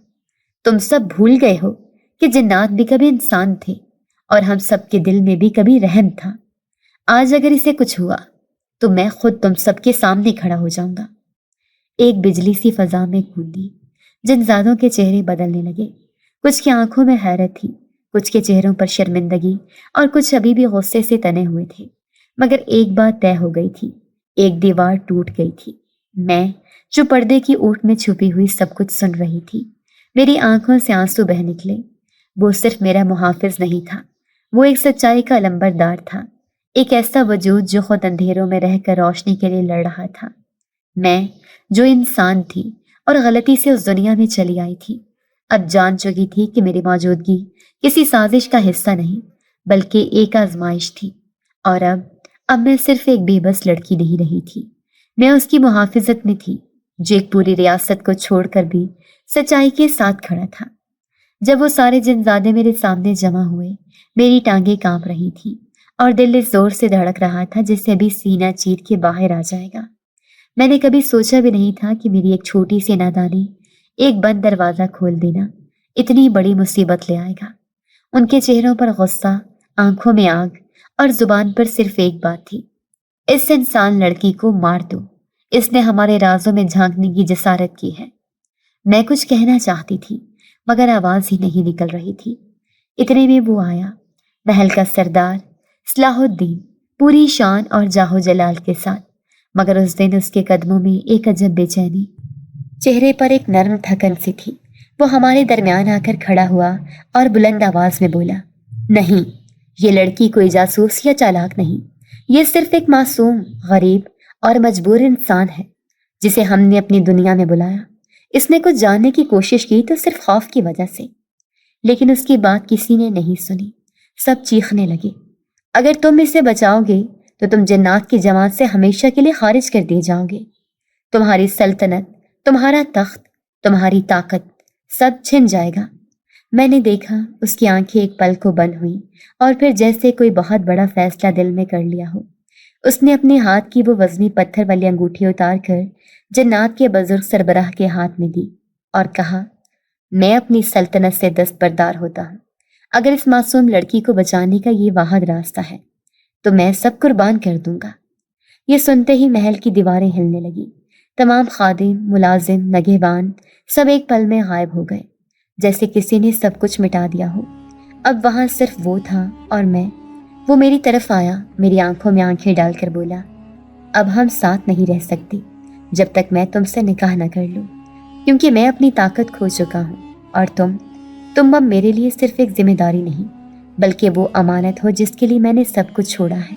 تم سب بھول گئے ہو کہ جنات بھی کبھی انسان تھے، اور ہم سب کے دل میں بھی کبھی رحم تھا۔ آج اگر اسے کچھ ہوا تو میں خود تم سب کے سامنے کھڑا ہو جاؤں گا۔ ایک بجلی سی فضا میں گونجی، جنزادوں کے چہرے بدلنے لگے۔ کچھ کی آنکھوں میں حیرت تھی، کچھ کے چہروں پر شرمندگی، اور کچھ ابھی بھی غصے سے تنے ہوئے تھے۔ مگر ایک بات طے ہو گئی تھی، ایک دیوار ٹوٹ گئی تھی۔ میں جو پردے کی اوٹ میں چھپی ہوئی سب کچھ سن رہی تھی، میری آنکھوں سے آنسو بہہ نکلے۔ وہ صرف میرا محافظ نہیں تھا، وہ ایک سچائی کا لمبردار تھا، ایک ایسا وجود جو خود اندھیروں میں رہ کر روشنی کے لیے لڑ رہا تھا۔ میں جو انسان تھی اور غلطی سے اس دنیا میں چلی آئی تھی، اب جان چکی تھی کہ میری موجودگی کسی سازش کا حصہ نہیں بلکہ ایک آزمائش تھی، اور اب میں صرف ایک بے بس لڑکی نہیں رہی تھی، میں اس کی محافظت میں تھی جو ایک پوری ریاست کو چھوڑ کر بھی سچائی کے ساتھ کھڑا تھا۔ جب وہ سارے جنزادے میرے سامنے جمع ہوئے، میری ٹانگیں کانپ رہی تھیں اور دل اس زور سے دھڑک رہا تھا جس سے ابھی سینہ چیر کے باہر آ جائے گا۔ میں نے کبھی سوچا بھی نہیں تھا کہ میری ایک چھوٹی سی نادانی، ایک بند دروازہ کھول دینا اتنی بڑی مصیبت لے آئے گا۔ ان کے چہروں پر غصہ، آنکھوں میں آگ، اور زبان پر صرف ایک بات تھی، اس انسان لڑکی کو مار دو، اس نے ہمارے رازوں میں جھانکنے کی جسارت کی ہے۔ میں کچھ کہنا چاہتی تھی مگر آواز ہی نہیں نکل رہی تھی۔ اتنے میں وہ آیا، محل کا سردار صلاح الدین، پوری شان اور جاہ و جلال کے ساتھ، مگر اس دن اس کے قدموں میں ایک عجب بے چینی، چہرے پر ایک نرم تھکن سی تھی۔ وہ ہمارے درمیان آ کر کھڑا ہوا اور بلند آواز میں بولا، نہیں، یہ لڑکی کوئی جاسوس یا چالاک نہیں، یہ صرف ایک معصوم، غریب اور مجبور انسان ہے جسے ہم نے اپنی دنیا میں بلایا۔ اس نے کچھ جاننے کی کوشش کی تو صرف خوف کی وجہ سے، لیکن اس کی بات کسی نے نہیں سنی۔ سب چیخنے لگے، اگر تم اسے بچاؤ گے تو تم جنات کی جماعت سے ہمیشہ کے لیے خارج کر دیے جاؤ گے۔ تمہاری سلطنت، تمہارا تخت، تمہاری طاقت، سب چھن جائے گا۔ میں نے دیکھا اس کی آنکھیں ایک پل کو بند ہوئیں، اور پھر جیسے کوئی بہت بڑا فیصلہ دل میں کر لیا ہو، اس نے اپنے ہاتھ کی وہ وزنی پتھر والی انگوٹھی اتار کر جنات کے بزرگ سربراہ کے ہاتھ میں دی اور کہا، میں اپنی سلطنت سے دستبردار ہوتا ہوں۔ اگر اس معصوم لڑکی کو بچانے کا یہ واحد راستہ ہے تو میں سب قربان کر دوں گا۔ یہ سنتے ہی محل کی دیواریں ہلنے لگی۔ تمام خادم، ملازم، نگہبان سب ایک پل میں غائب ہو گئے، جیسے کسی نے سب کچھ مٹا دیا ہو۔ اب وہاں صرف وہ تھا اور میں۔ وہ میری طرف آیا، میری آنکھوں میں آنکھیں ڈال کر بولا، اب ہم ساتھ نہیں رہ سکتے جب تک میں تم سے نکاح نہ کر لوں، کیونکہ میں اپنی طاقت کھو چکا ہوں، اور تم اب میرے لیے صرف ایک ذمہ داری نہیں بلکہ وہ امانت ہو جس کے لیے میں نے سب کچھ چھوڑا ہے۔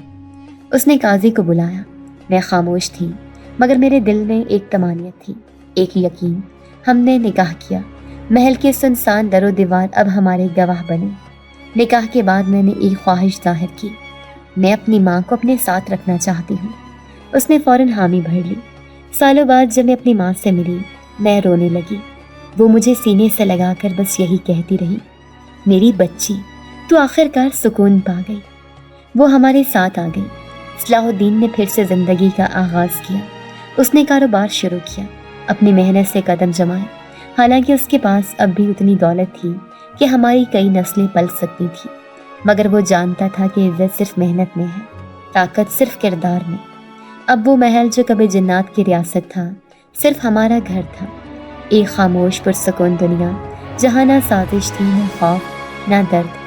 اس نے قاضی کو بلایا۔ میں خاموش تھی، مگر میرے دل میں ایک طمانینت تھی، ایک یقین۔ ہم نے نکاح کیا۔ محل کے سنسان در و دیوار اب ہمارے گواہ بنے۔ نکاح کے بعد میں نے ایک خواہش ظاہر کی، میں اپنی ماں کو اپنے ساتھ رکھنا چاہتی ہوں۔ اس نے فوراً حامی بھر لی۔ سالوں بعد جب میں اپنی ماں سے ملی، میں رونے لگی۔ وہ مجھے سینے سے لگا کر بس یہی کہتی رہی، میری بچی، تو آخرکار سکون پا گئی۔ وہ ہمارے ساتھ آ گئی۔ صلاح الدین نے پھر سے زندگی کا آغاز کیا۔ اس نے کاروبار شروع کیا، اپنی محنت سے قدم جمائے۔ حالانکہ اس کے پاس اب بھی اتنی دولت تھی کہ ہماری کئی نسلیں پل سکتی تھی، مگر وہ جانتا تھا کہ عزت صرف محنت میں ہے، طاقت صرف کردار میں۔ اب وہ محل جو کبھی جنات کی ریاست تھا، صرف ہمارا گھر تھا، ایک خاموش پرسکون دنیا جہاں نہ سازش تھی، نہ خوف، نہ درد،